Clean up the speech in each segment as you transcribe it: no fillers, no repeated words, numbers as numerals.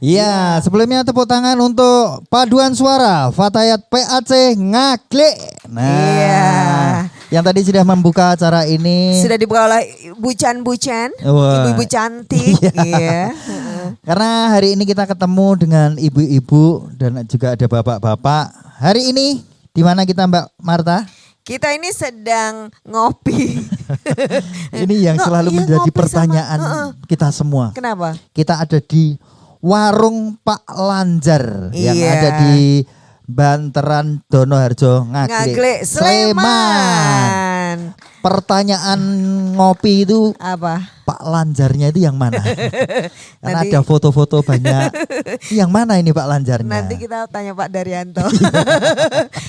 Iya, sebelumnya tepuk tangan untuk paduan suara Fatayat PAC Ngaglek. Nah, Iya. yang tadi sudah membuka acara ini. Sudah dibuka oleh bucan-bucan, Wah. ibu-ibu cantik. Iya. Karena hari ini kita ketemu dengan ibu-ibu dan juga ada bapak-bapak. Hari ini di mana kita Mbak Marta? Kita ini sedang ngopi. Ini yang selalu iya, menjadi ngopi pertanyaan kita semua. Kenapa? Kita ada di Warung Pak Lanjar yang Iya. ada di Banteran Donoharjo Ngaglek Sleman. Sleman. Pertanyaan ngopi itu Apa? Pak Lanjarnya itu yang mana? Karena Nanti- ada foto-foto banyak. Yang mana ini Pak Lanjarnya? Nanti kita tanya Pak Daryanto.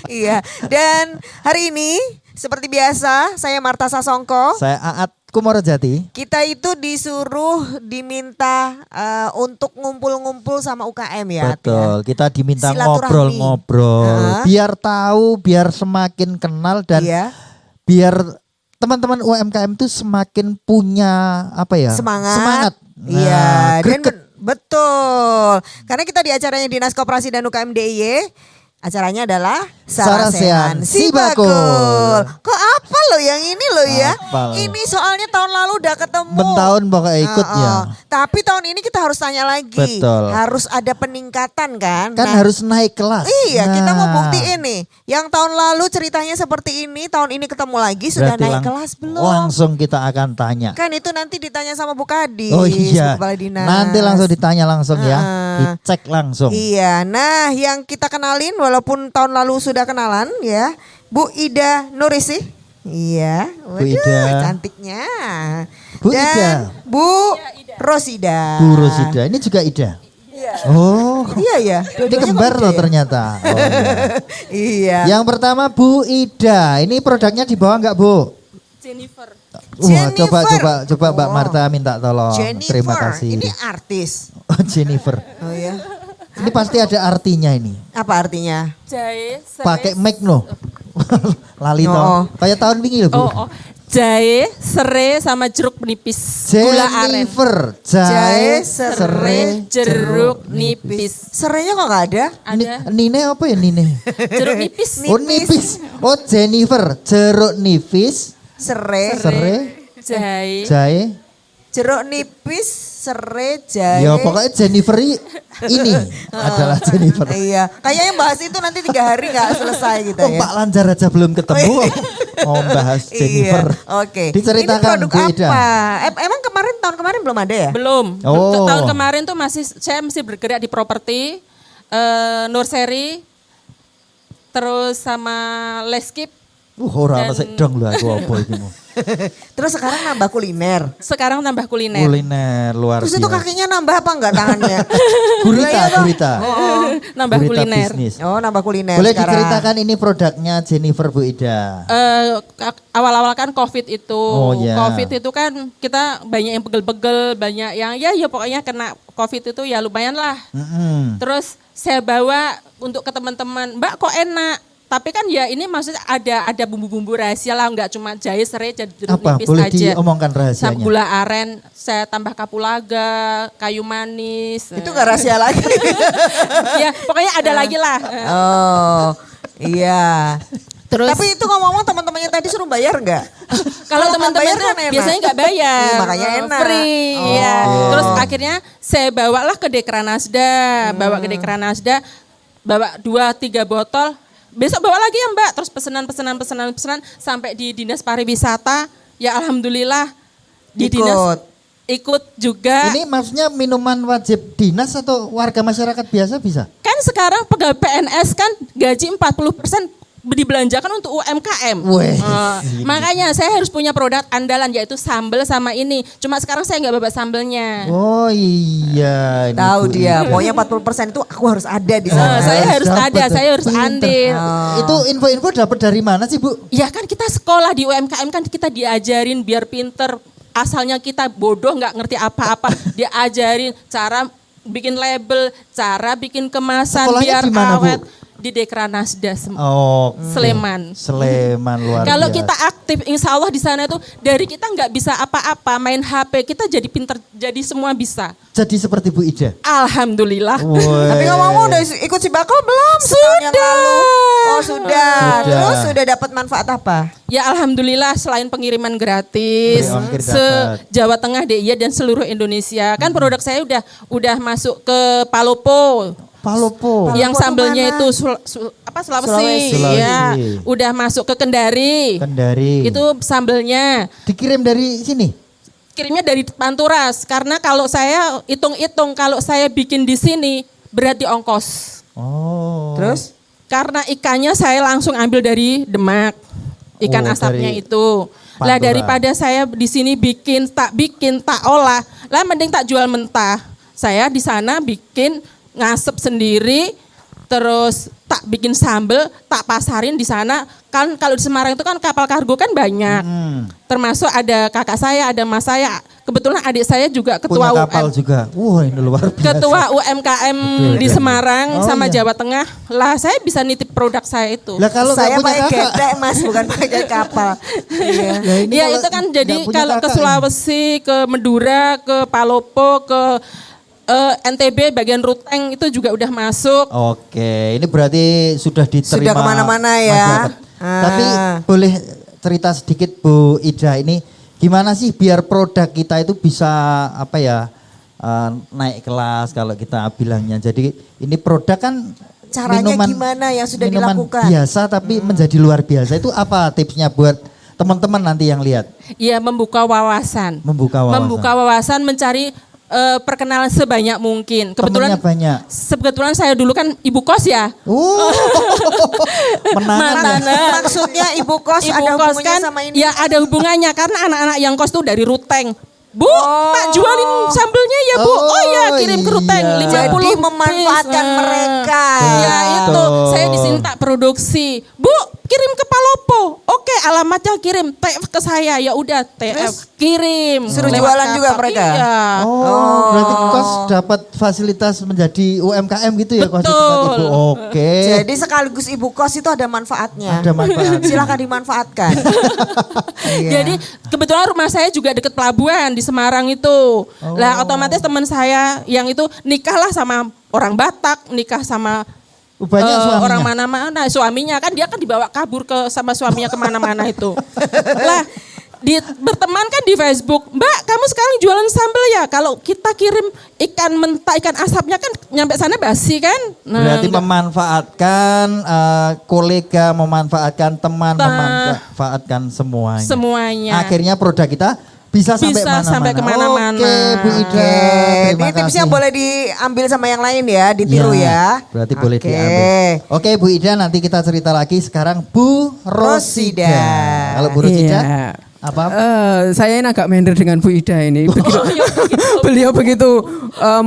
Iya. Dan hari ini seperti biasa saya Marta Sasongko. Saya Aat Kumorojati. Kita itu disuruh diminta untuk ngumpul-ngumpul sama UKM ya. At, ya? Betul, kita diminta Silaturahmi. ngobrol-ngobrol. Biar tahu, biar semakin kenal dan Iya. biar teman-teman UMKM itu semakin punya apa ya? Semangat. Nah, Iya. Dan greget. betul. Karena kita di acaranya Dinas Koperasi dan UKM DIY. Acaranya adalah Sarasehan Sarasehan Sibakul. Sibakul. Kok apa lo yang ini lo ya? Apal. Ini soalnya tahun lalu udah ketemu. Bentahun pokoknya ikut ya. Tapi tahun ini kita harus tanya lagi. Betul. Harus ada peningkatan kan? Kan Nah, harus naik kelas. Iya, kita mau Nah, buktiin nih. Yang tahun lalu ceritanya seperti ini, tahun ini ketemu lagi sudah berarti naik kelas belum? Langsung kita akan tanya. Kan itu nanti ditanya sama Bu Kadis, Oh iya, Kepala Dinas. nanti langsung ditanya langsung ya, Heeh. dicek langsung. Iya, nah yang kita kenalin walaupun tahun lalu sudah kenalan ya, Bu Ida Nurisi. Iya, waduh, Ida. cantiknya. Bu Dan Ida. Bu Rosida. Bu Rosida, ini juga Ida. Oh, Iya ya. ini kembar loh ternyata. Oh, iya. Iya. Yang pertama Bu Ida, ini produknya dibawa nggak Bu? Jennifer. Wah, Jennifer. coba Mbak Oh. Marta minta tolong. Jennifer. Terima kasih. Ini artis. Oh, Jennifer. Oh ya. Ini pasti ada artinya ini. Apa artinya? Jahe, serai. Pakai mic no. Lali Oh. toh. Kayak tahun wingi loh Bu. Oh. Jahe, serai sama jeruk nipis. Gula aren. Jennifer, Jahe, jahe, serai, Jeruk nipis. Serenya kok nggak ada? Ada Nine apa ya Nine? jeruk nipis. Oh nipis. Oh Jennifer, jeruk nipis, Serai, serai, Jahe. jahe. jeruk nipis, serai, jahe. Ya pokoknya Jennifer ini adalah Jennifer. Iya, kayaknya bahas itu nanti 3 hari nggak selesai kita Oh ya. Pak Lanjar aja belum ketemu. Mau bahas Jennifer. Iya, oke. Diceritakan Ini produk Bu Ida. apa? Emang tahun kemarin belum ada ya? Belum. Oh. Tahun kemarin tuh saya masih bergerak di properti, nursery, terus sama leskip. Ora ana Dan- sik dong lho aku apa iki mau. Terus sekarang nambah kuliner. Sekarang tambah kuliner. Kuliner luar Terus itu biasa. kakinya nambah apa enggak tangannya? Gurita, Iya, Bang. gurita. Nambah Gurita kuliner. bisnis. Oh, nambah kuliner Boleh sekarang. diceritakan ini produknya Jennifer Bu Ida. Awal-awal kan COVID itu. Oh, ya. COVID itu kan kita banyak yang pegel-pegel, banyak yang ya pokoknya kena COVID itu ya lumayan lah. Mm-mm. Terus saya bawa untuk ke teman-teman, Mbak kok enak? Tapi kan ya ini maksudnya ada bumbu-bumbu rahasia lah, nggak cuma jahe, serai, jeruk Apa? nipis Boleh aja. diomongkan Sama rahasianya? gula aren, saya tambah kapulaga, kayu manis. Itu enggak rahasia lagi. Ya pokoknya ada lagi lah. Oh, iya. Terus Tapi itu ngomong-ngomong teman-temannya tadi suruh bayar enggak? kalau nggak teman-teman bayar tuh kan enak. biasanya nggak bayar, Iya, makanya enak. free. Oh. Ya. Terus akhirnya saya bawalah ke Dekranasda, bawa ke Dekranasda, bawa 2-3 botol. Besok bawa lagi ya Mbak, terus pesanan sampai di Dinas Pariwisata. Ya alhamdulillah di Ikut. Dinas ikut juga. Ini maksudnya minuman wajib dinas atau warga masyarakat biasa bisa? Kan sekarang pegawai PNS kan gaji 40% dibelanjakan untuk UMKM. Weh. Makanya saya harus punya produk andalan yaitu sambal sama ini. Cuma sekarang saya nggak bawa sambelnya. Oh iya. ini Tahu Bu dia, Ida. pokoknya 40% itu aku harus ada di sana. Saya harus dapat ada, tuh. saya harus Pinter. andil. Itu info-info dapat dari mana sih Bu? Ya kan kita sekolah di UMKM kan kita diajarin biar pinter. Asalnya kita bodoh nggak ngerti apa-apa. Diajarin cara bikin label, cara bikin kemasan Sekolahnya biar di mana, Bu? awet. di Dekranasda Oke. Sleman. Sleman luar Kalau biasa. kita aktif, insya Allah di sana itu dari kita nggak bisa apa-apa, main HP kita jadi pinter, jadi semua bisa. Jadi seperti Bu Ida. Alhamdulillah. Woi. Tapi ngomong udah ikut Sibako belum? Setahun yang lalu. Oh sudah. Terus sudah dapat manfaat apa? Ya alhamdulillah selain pengiriman gratis Beri ongkir se dapat. Jawa Tengah DIY dan seluruh Indonesia. Kan produk saya udah masuk ke Palopo. Palopo. Yang Palopo sambelnya mana? itu Sulawesi. Sulawesi. Ya, udah masuk ke Kendari. Kendari. Itu sambelnya. Dikirim dari sini. Kirimnya dari Panturas karena kalau saya hitung-hitung kalau saya bikin di sini berarti ongkos. Oh. Terus? Karena ikannya saya langsung ambil dari Demak. Ikan Oh, asapnya dari itu. Lah Pantura. daripada saya di sini bikin, tak olah. Lah mending tak jual mentah. Saya di sana bikin ngasep sendiri, terus tak bikin sambel, tak pasarin di sana. Kan kalau di Semarang itu kan kapal kargo kan banyak. Termasuk ada kakak saya, ada mas saya. Kebetulan adik saya juga ketua Punya kapal UM, juga. Wah ini luar biasa. ketua UMKM di Semarang Oh, sama iya. Jawa Tengah. Lah saya bisa nitip produk saya itu. Lah kalau nggak Saya punya pakai kakak. getek mas, bukan pakai kapal. Iya. Lah, ini Ya kalau itu kan nggak jadi punya kalau ke kakak Sulawesi, ke Madura, ke Palopo, ke NTB bagian Ruteng itu juga udah masuk. Oke, ini berarti sudah diterima. Sudah kemana-mana ya. masyarakat. Tapi boleh cerita sedikit Bu Ida ini gimana sih biar produk kita itu bisa apa ya naik kelas kalau kita bilangnya. Jadi ini produk kan Caranya gimana yang sudah minuman dilakukan? biasa tapi menjadi luar biasa. Itu apa tipsnya buat teman-teman nanti yang lihat? Ya membuka wawasan. Membuka wawasan. Membuka wawasan mencari perkenalan sebanyak mungkin. Temennya banyak. Kebetulan saya dulu kan ibu kos ya. Menangan ya? Maksudnya ibu kos Ibu ada kos hubungannya kan, sama ini? ya ada hubungannya karena anak-anak yang kos tuh dari Ruteng. Bu, tak jualin sambelnya ya Bu. Oh ya, kirim ke Ruteng iya. 50 Jadi piece. memanfaatkan mereka. Ya itu, saya di sini tak produksi. Bu, kirim ke Palopo. Oke, alamatnya kirim. TF ke saya. Ya udah, TF kirim. Suruh Lewat jualan juga kapal. mereka? Iya. Oh, berarti kos dapat fasilitas menjadi UMKM gitu ya kos di tempat Betul. ibu. Oke. Jadi sekaligus ibu kos itu ada manfaatnya. Ada manfaat. Silakan dimanfaatkan. Iya. Jadi kebetulan rumah saya juga deket pelabuhan di Semarang itu. Lah otomatis teman saya yang itu nikahlah sama orang Batak, nikah sama Banyak suaminya. orang mana-mana. Suaminya kan dia kan dibawa kabur ke sama suaminya kemana-mana itu. Lah berteman kan di Facebook, Mbak kamu sekarang jualan sambal ya? Kalau kita kirim ikan mentah, ikan asapnya kan nyampe sana basi kan? Berarti memanfaatkan kolega, memanfaatkan teman, memanfaatkan semuanya. semuanya. Akhirnya produk kita bisa sampai Bisa mana-mana. sampai kemana-mana. Oke, Bu Ida. Oke, Terima ini tipsnya kasih. boleh diambil sama yang lain ya, ditiru ya. Berarti boleh Oke. diambil. Oke, Bu Ida, nanti kita cerita lagi. Sekarang Bu Rosida. Rosida. Kalau Bu Rosida, Iya. apa? Saya ini agak minder dengan Bu Ida ini. Beliau begitu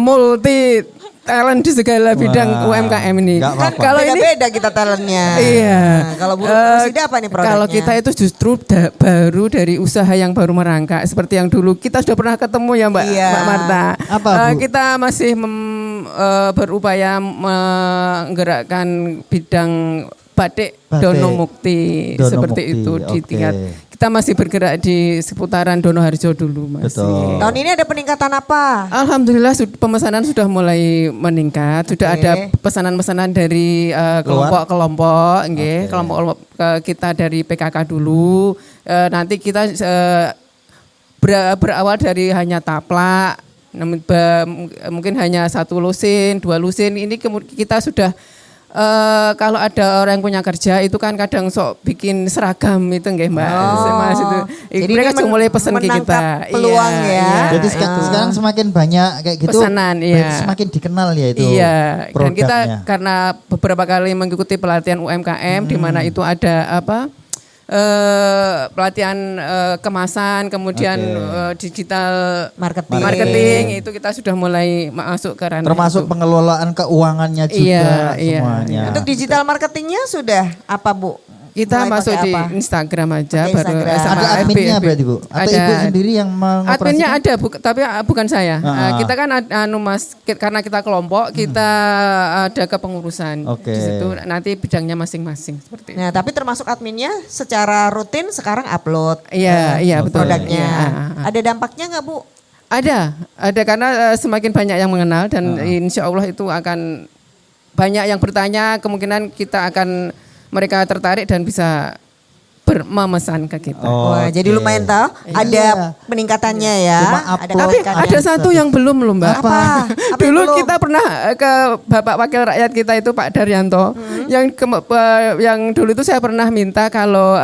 multi talent di segala bidang UMKM ini. Nggak Kan apa-apa. Kalau ini beda-beda kita talentnya. Iya. Nah, kalau Bu Rosida apa nih produknya? Kalau kita itu justru baru dari usaha yang baru merangkak. Seperti yang dulu kita sudah pernah ketemu ya Mbak, Iya. Mbak Marta. Apa, Bu? Kita masih berupaya menggerakkan bidang batik Batik. Dono Mukti. Dono Seperti Mukti, itu di oke. tingkat. Kita masih bergerak di seputaran Dono Harjo dulu masih. Betul. Tahun ini ada peningkatan apa? Alhamdulillah pemesanan sudah mulai meningkat. Sudah Oke. ada pesanan-pesanan dari kelompok-kelompok, nggih, kelompok-kelompok kita dari PKK dulu. Nanti kita berawal dari hanya taplak, mungkin hanya 1 lusin, 2 lusin. Ini kita sudah kalau ada orang yang punya kerja itu kan kadang sok bikin seragam itu nggih Mbak. Mas itu. Jadi Mereka ini sudah mulai pesen ke kita. menangkap peluang ya. Jadi sekarang semakin banyak kayak gitu, Pesanan, iya. berarti semakin dikenal ya itu Iya, dan produknya. kita karena beberapa kali mengikuti pelatihan UMKM di mana itu ada pelatihan kemasan, kemudian digital marketing itu kita sudah mulai masuk ke ranah termasuk itu. pengelolaan keuangannya juga Iya. semuanya. Untuk digital marketingnya sudah apa Bu? Kita Mulai masuk pakai di apa? Instagram aja, Pakai baru Instagram. sama Ada FB. adminnya berarti Bu? Atau Ibu sendiri yang mengoperasikan? Adminnya ada, tapi bukan saya. Kita kan karena kita kelompok, kita ada kepengurusan. Oke. Di situ nanti bidangnya masing-masing seperti itu. Nah, tapi termasuk adminnya secara rutin sekarang upload Iya, betul. produknya. Iya. Ada dampaknya nggak Bu? Ada karena semakin banyak yang mengenal dan insya Allah itu akan banyak yang bertanya, kemungkinan kita akan mereka tertarik dan bisa memesan ke kita. Wah, jadi lumayan tahu ada Iya. peningkatannya ya. Cuma Ada upload. Tapi kenaikannya. ada satu yang belum loh Mbak. Apa? Apa yang Dulu belum? kita pernah ke Bapak Wakil Rakyat kita itu Pak Daryanto, yang dulu itu saya pernah minta kalau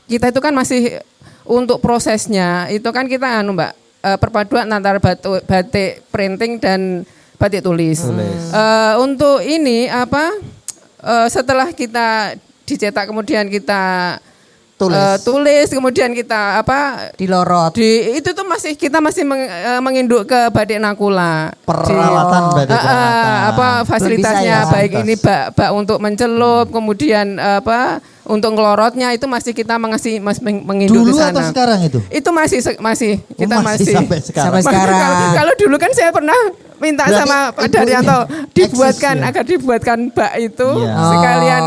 kita itu kan masih untuk prosesnya itu kan kita Mbak perpaduan antara batik printing dan batik tulis. Untuk ini setelah kita dicetak kemudian kita tulis kemudian kita dilorot. itu tuh kita masih menginduk ke batik nakula. Peralatan batik peralatan. Belum bisa Fasilitasnya ya? baik ini bak untuk mencelup kemudian untuk ngelorotnya itu masih kita menginduk Dulu ke sana. atau sekarang itu? Itu masih kita masih sampai sekarang. Sampai sekarang. Kalau dulu kan saya pernah minta Berarti sama Pak ibunya Daryanto eksis ya? agar dibuatkan bak itu Iya. sekalian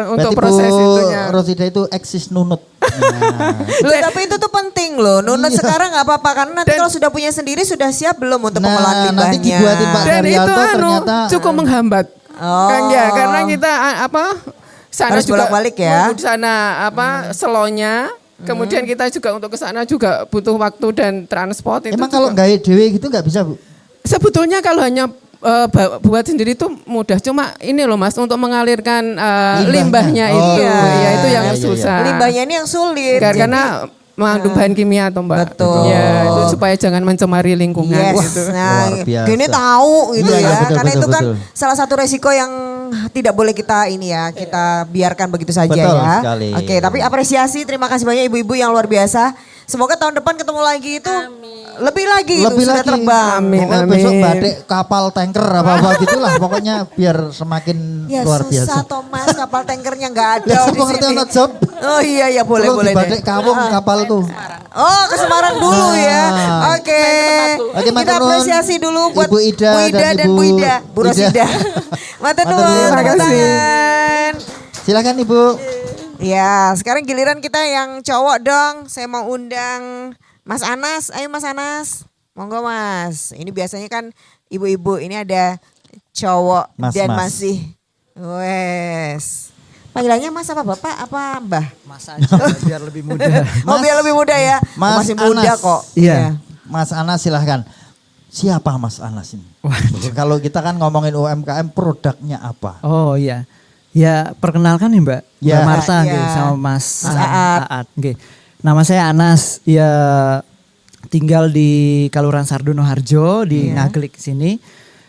untuk Berarti proses Bu itunya. Rosida itu eksis nunut. Nah, Loh, tapi itu tuh penting loh. Nunut Iya. sekarang nggak apa-apa karena nanti kalau sudah punya sendiri sudah siap belum untuk pengolahan limbahnya. nanti dibuatin Pak Dan itu Daryanto ternyata cukup menghambat. Oh. Kan ya, karena kita sana Harus juga bolak-balik ya. di sana selonya. Kemudian kita juga untuk ke sana juga butuh waktu dan transport itu. emang kalau juga. nggak dewe gitu nggak bisa Bu? Sebetulnya kalau hanya buat sendiri itu mudah, cuma ini loh Mas untuk mengalirkan limbahnya Oh, itu, iya. ya itu yang Iya, iya, iya. susah. Limbahnya ini yang sulit. Karena mengandung bahan kimia atau Mbak. Betul. Ya, itu supaya jangan mencemari lingkungan Yes, gitu. nah Luar biasa. gini tahu gitu Iya, ya, betul, karena betul, itu kan betul. salah satu resiko yang tidak boleh kita kita biarkan begitu saja Betul ya. sekali. Oke, tapi apresiasi, terima kasih banyak ibu-ibu yang luar biasa. Semoga tahun depan ketemu lagi itu lebih lagi itu Lebih sudah lagi. terbang. Amin, Pokoknya amin. besok batik kapal tanker apa-apa gitulah. Pokoknya biar semakin Ya luar susah biasa. Thomas, kapal tankernya nggak ada Ya, di saya ngerti sini. ono job. Oh iya ya boleh Tolong boleh di batik deh. kawung kapal tuh. Oh ke Semarang dulu ya. Nah. Oke. Oke, matur Kita nuwun. apresiasi dulu buat Ibu Ida dan dan Bu Ibu Ida, Bu Ida. Rosida. Matur Matur nuwun, nuwun. tepuk Terima kasih. tangan. Silakan Ibu. Ya, sekarang giliran kita yang cowok dong. Saya mau undang Mas Anas. Ayo Mas Anas. Monggo Mas. Ini biasanya kan ibu-ibu, ini ada cowok Mas, dan Mas. masih wes. Panggilannya Mas apa Bapak apa Mbah? Mas aja biar lebih mudah. Oh biar lebih muda ya. Oh, Mas masih muda Anas. kok. Iya. Mas Anas silahkan. Siapa Mas Anas ini? Kalau kita kan ngomongin UMKM produknya apa? Oh iya. Ya perkenalkan nih Mbak. Ya. Mbak Marta Ya. nggih, sama Mas Mas Aat. Aat. Nggih. Nama saya Anas. Ya tinggal di Kaluran Sardono Harjo di Ngaglik sini.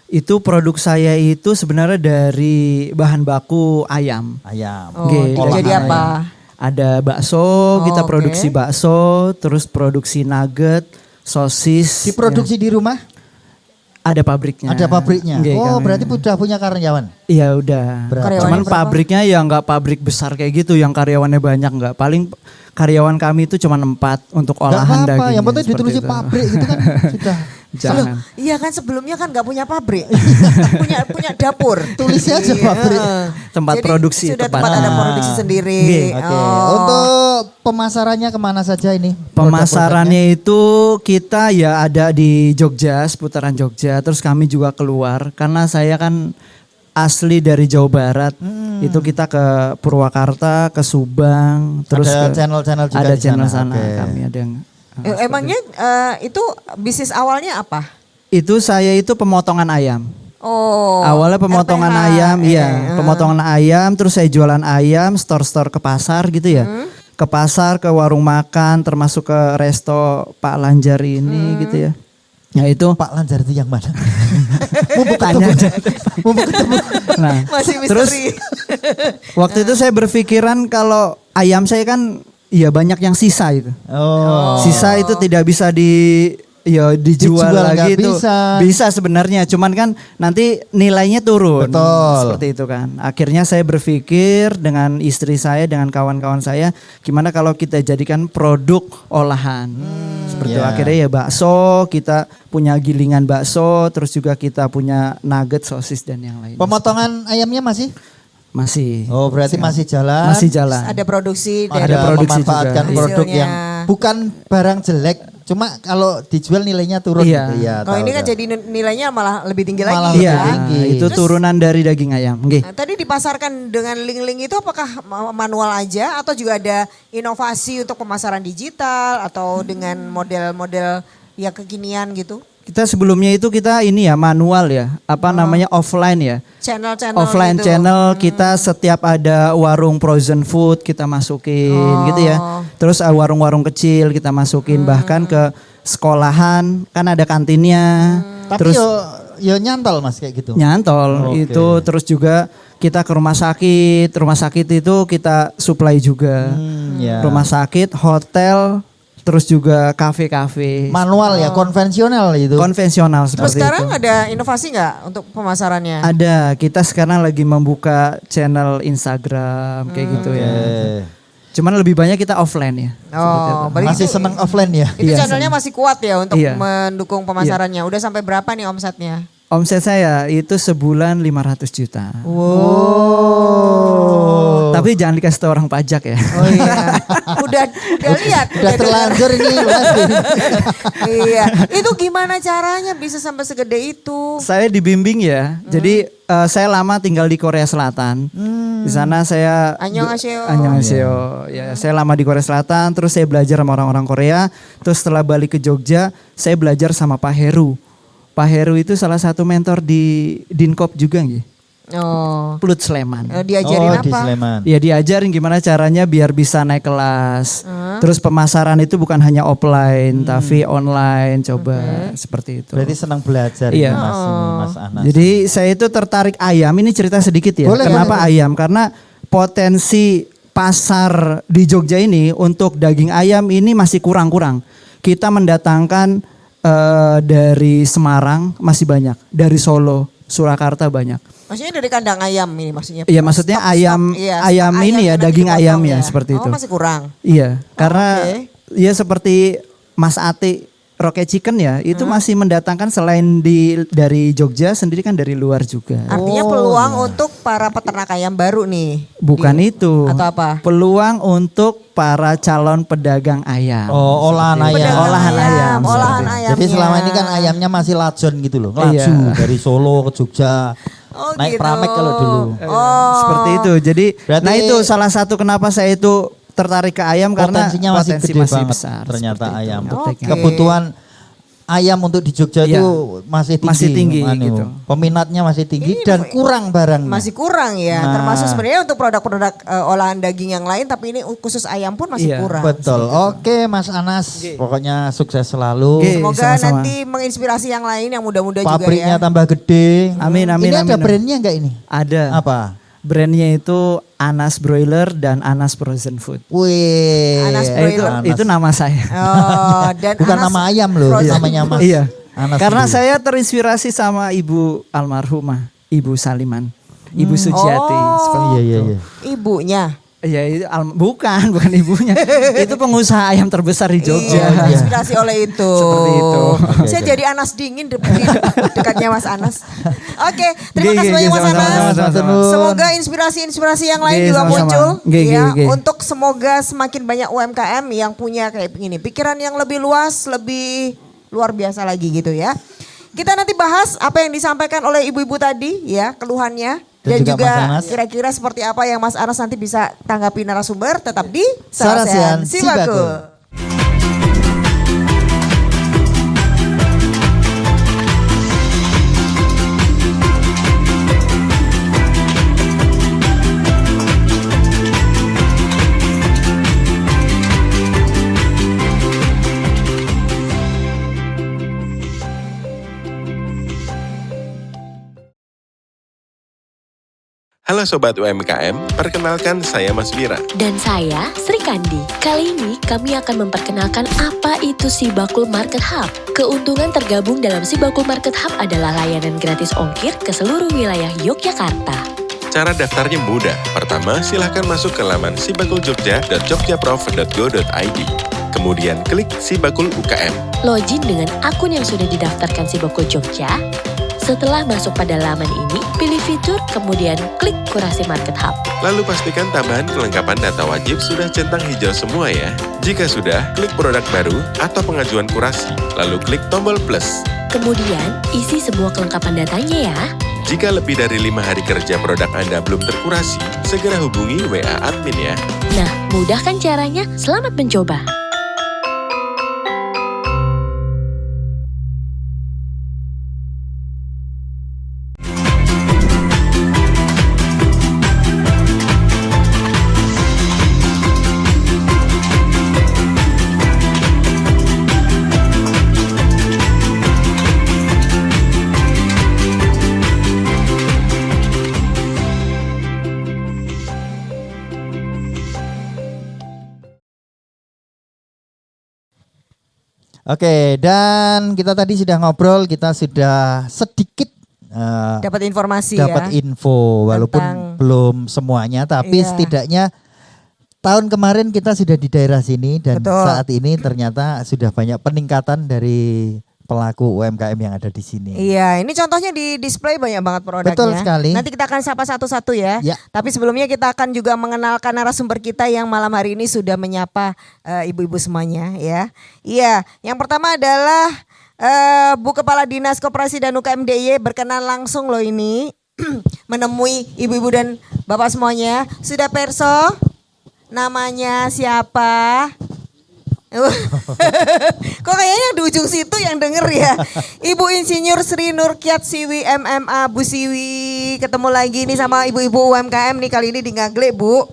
Itu produk saya itu sebenarnya dari bahan baku ayam. Ayam. Oh, Nggih, olahan jadi ayam. apa? Ada bakso, Oh, kita oke. produksi bakso, terus produksi nugget, sosis. Diproduksi di rumah? Ada pabriknya. Ada pabriknya. Nggih, Oh, kami- berarti udah punya karyawan. Iya udah. Berapa? Karyawannya Cuman berapa? pabriknya ya nggak pabrik besar kayak gitu, yang karyawannya banyak nggak. Paling karyawan kami itu cuma 4 untuk Gak olahan apa-apa, daging. yang penting ditulisnya pabrik gitu kan sudah. Jangan. Iya kan sebelumnya kan nggak punya pabrik, punya dapur. Tulisnya aja Iya. pabrik. Tempat Jadi produksi, Sudah tempat- tempat ada Ah. produksi sendiri. Nggih. Oke, Oh. untuk pemasarannya kemana saja ini? Pemasarannya itu kita ya ada di Jogja, seputaran Jogja. Terus kami juga keluar karena saya kan asli dari Jawa Barat. Itu kita ke Purwakarta, ke Subang, terus Ada ke channel-channel juga ada di channel sana, sana. oke. Kami ada yang Emangnya itu bisnis awalnya apa? itu saya itu pemotongan ayam. Oh. Awalnya pemotongan RPH, ayam, iya, pemotongan ayam, terus saya jualan ayam, store-store ke pasar gitu ya. Ke pasar, ke warung makan, termasuk ke resto Pak Lanjar ini gitu ya. Ya itu Pak Lanjar itu yang mana? tanya aja. Nah, Masih terus misteri. waktu itu saya berpikiran kalau ayam saya kan ya banyak yang sisa itu. Oh. Sisa itu tidak bisa ya dijual Dijual lagi nggak itu bisa sebenarnya, cuman kan nanti nilainya turun. Betul. Seperti itu kan. Akhirnya saya berpikir dengan istri saya, dengan kawan-kawan saya, gimana kalau kita jadikan produk olahan. Seperti itu. ya. Akhirnya ya bakso, kita punya gilingan bakso, terus juga kita punya nugget, sosis dan yang lain. Pemotongan ayamnya masih? Masih. Oh berarti masih jalan. Masih jalan. Ada produksi Ada dari produksi memanfaatkan juga. produk Hasilnya. yang bukan barang jelek, cuma kalau dijual nilainya turun. Iya. Gitu. Iya, Kalau tahu, ini kan tahu. jadi nilainya malah lebih tinggi Malah lagi. Iya, kan? tinggi. itu Terus- turunan dari daging ayam. Nggih. Nah, tadi dipasarkan dengan link-link itu apakah manual aja atau juga ada inovasi untuk pemasaran digital atau dengan model-model yang kekinian gitu? Kita sebelumnya itu kita ini ya manual ya, apa namanya offline ya. Channel-channel Offline gitu. channel kita setiap ada warung frozen food kita masukin gitu ya. Terus warung-warung kecil kita masukin bahkan ke sekolahan kan ada kantinnya. Tapi Terus yo nyantol Mas kayak gitu. nyantol Oke. itu terus juga kita ke rumah sakit itu kita supply juga. Ya. Rumah sakit, hotel, terus juga kafe-kafe. Manual ya, konvensional itu. Konvensional Terus seperti sekarang itu. ada inovasi nggak untuk pemasarannya? Ada, kita sekarang lagi membuka channel Instagram kayak gitu ya. Cuman lebih banyak kita offline ya. Oh, berarti Masih itu, seneng offline ya? itu Iya, channelnya masih kuat ya untuk Iya. mendukung pemasarannya. Udah sampai berapa nih omsetnya? Omset saya itu sebulan 500 juta. Oh. Tapi jangan dikasih tahu orang pajak ya. Oh iya, udah lihat. Udah terlanjur ini Mas. Iya, itu gimana caranya bisa sampai segede itu? Saya dibimbing ya. Jadi saya lama tinggal di Korea Selatan. Di sana saya Annyeonghaseyo. Annyeonghaseyo. Ya, saya lama di Korea Selatan, terus saya belajar sama orang-orang Korea. Terus setelah balik ke Jogja, saya belajar sama Pak Heru. Pak Heru itu salah satu mentor di Dinkop juga nggih. Oh, Plut Sleman. diajarin di apa? Sleman. Ya diajarin gimana caranya biar bisa naik kelas. Terus pemasaran itu bukan hanya offline tapi online, coba seperti itu. Berarti senang belajar Iya. ini Mas Anas. Jadi saya itu tertarik ayam, ini cerita sedikit ya. Boleh, Kenapa ayam? Karena potensi pasar di Jogja ini untuk daging ayam ini masih kurang-kurang. Kita mendatangkan dari Semarang masih banyak, dari Solo, Surakarta banyak. Maksudnya dari kandang ayam ini maksudnya? Iya, maksudnya ayam iya, ayam stok ini ya, yang nanti daging dipotong ayam ya seperti Oh, itu. masih kurang. Iya, karena oke. ya seperti Mas Ati Rocket Chicken ya, itu masih mendatangkan selain dari Jogja sendiri kan dari luar juga. Artinya peluang untuk para peternak ayam baru nih. Bukan itu. Atau apa? Peluang untuk para calon pedagang ayam. Oh, olahan ayam. Pedagang Olahan ayam, Olahan seperti ayam. Jadi selama ini kan ayamnya masih lajon gitu loh. Laju Iya. dari Solo ke Jogja. Oh, Naik gitu. Pramek kalau dulu. Oh. Seperti itu. Jadi Berarti- nah itu salah satu kenapa saya itu tertarik ke ayam karena Potensinya masih potensi gede masih banget besar. ternyata seperti itu. ayam. Untuk Oke. daging. Kebutuhan ayam untuk di Jogja Iya. itu masih tinggi. Masih tinggi gitu. Peminatnya masih tinggi Ini dan kurang barangnya. Masih kurang ya, Nah. termasuk sebenarnya untuk produk-produk olahan daging yang lain, tapi ini khusus ayam pun masih Iya, kurang. Betul. Oke Mas Anas, pokoknya sukses selalu. Oke. Semoga sama-sama. nanti menginspirasi yang lain yang muda-muda juga Pabriknya ya. tambah gede. Amin, amin, Ini ada amin. brandnya enggak ini? Ada. Apa? Brandnya itu Anas Broiler dan Anas Frozen Food. Wih. Anas Itu Broiler. itu nama saya. Oh, dan Bukan Anas nama ayam loh, Frozen namanya Mas. Iya. Anas Karena sendiri. saya terinspirasi sama ibu almarhumah, Ibu Saliman, Ibu Sujiati. Oh. Seperti Iya iya itu. iya. Ibunya. Iya, itu bukan ibunya. Itu pengusaha ayam terbesar di Jogja. Iya, inspirasi oleh itu. Seperti itu. Saya jadi Anas dingin di dekatnya Mas Anas. Oke, terima Oke, kasih oke, banyak Mas sama-sama, Anas. sama-sama. Semoga inspirasi-inspirasi yang lain Oke, juga sama-sama. muncul Oke, ya oke. untuk semoga semakin banyak UMKM yang punya kayak begini, pikiran yang lebih luas, lebih luar biasa lagi gitu ya. Kita nanti bahas apa yang disampaikan oleh ibu-ibu tadi ya, keluhannya. Dan Dan juga Mas juga Anas. kira-kira seperti apa yang Mas Anas nanti bisa tanggapi narasumber tetap di Sarasehan Sarasehan Sibaku. Sibaku. Halo Halo Sobat UMKM, perkenalkan saya Mas Bira. Dan saya, Sri Kandi. Kali ini kami akan memperkenalkan apa itu Sibakul Market Hub. Keuntungan tergabung dalam Sibakul Market Hub adalah layanan gratis ongkir ke seluruh wilayah Yogyakarta. Cara daftarnya mudah. Pertama, silahkan masuk ke laman sibakuljogja.jogjaprof.go.id. Kemudian klik Sibakul UKM. Login dengan akun yang sudah didaftarkan Sibakul Jogja. Setelah masuk pada laman ini, pilih fitur, kemudian klik kurasi Market Hub. Lalu pastikan tambahan kelengkapan data wajib sudah centang hijau semua ya. Jika sudah, klik produk baru atau pengajuan kurasi, lalu klik tombol plus. Kemudian, isi semua kelengkapan datanya ya. Jika lebih dari 5 hari kerja produk Anda belum terkurasi, segera hubungi WA admin ya. Nah, mudah kan caranya? Selamat mencoba. Oke, dan kita tadi sudah ngobrol, kita sudah sedikit Dapat informasi dapat ya. info, walaupun Tentang- belum semuanya, tapi Iya. setidaknya tahun kemarin kita sudah di daerah sini dan Betul. saat ini ternyata sudah banyak peningkatan dari pelaku UMKM yang ada di sini. Iya, ini contohnya di display banyak banget produknya. Betul sekali. Nanti kita akan sapa satu-satu ya. Ya. Tapi sebelumnya kita akan juga mengenalkan narasumber kita yang malam hari ini sudah menyapa ibu-ibu semuanya ya. Iya, yang pertama adalah Bu Kepala Dinas Koperasi dan UKM DIY, berkenan langsung loh ini menemui ibu-ibu dan bapak semuanya. Sudah perso? Namanya siapa? Kok kayaknya di ujung situ yang denger ya. Ibu Insinyur Sri Nurkiat Siwi MMA Bu Siwi. Ketemu lagi nih sama ibu-ibu UMKM nih, kali ini di Ngagle Bu.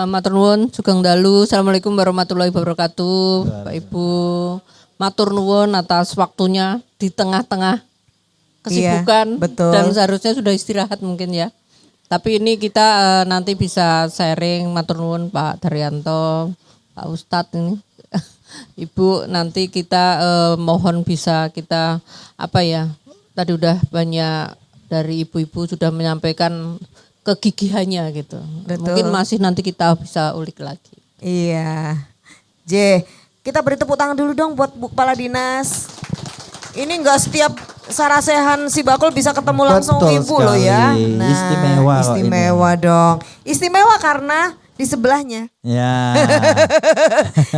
Matur nuwun sugeng dalu. Assalamualaikum warahmatullahi wabarakatuh. Pak Ibu, matur nuwun atas waktunya di tengah-tengah kesibukan, Iya, betul. dan seharusnya sudah istirahat mungkin ya. Tapi ini kita nanti bisa sharing. Matur nuwun Pak Daryanto, Pak Ustadz ini. Ibu, nanti kita mohon bisa kita tadi udah banyak dari ibu-ibu sudah menyampaikan kegigihannya gitu. Betul. Mungkin masih nanti kita bisa ulik lagi. Iya. J, kita beri tepuk tangan dulu dong buat Bu Kepala Dinas. Ini enggak setiap sarasehan si Bakul bisa ketemu langsung Betul ibu loh ya. sekali. Istimewa kok Istimewa dong. Istimewa karena di sebelahnya. Ya.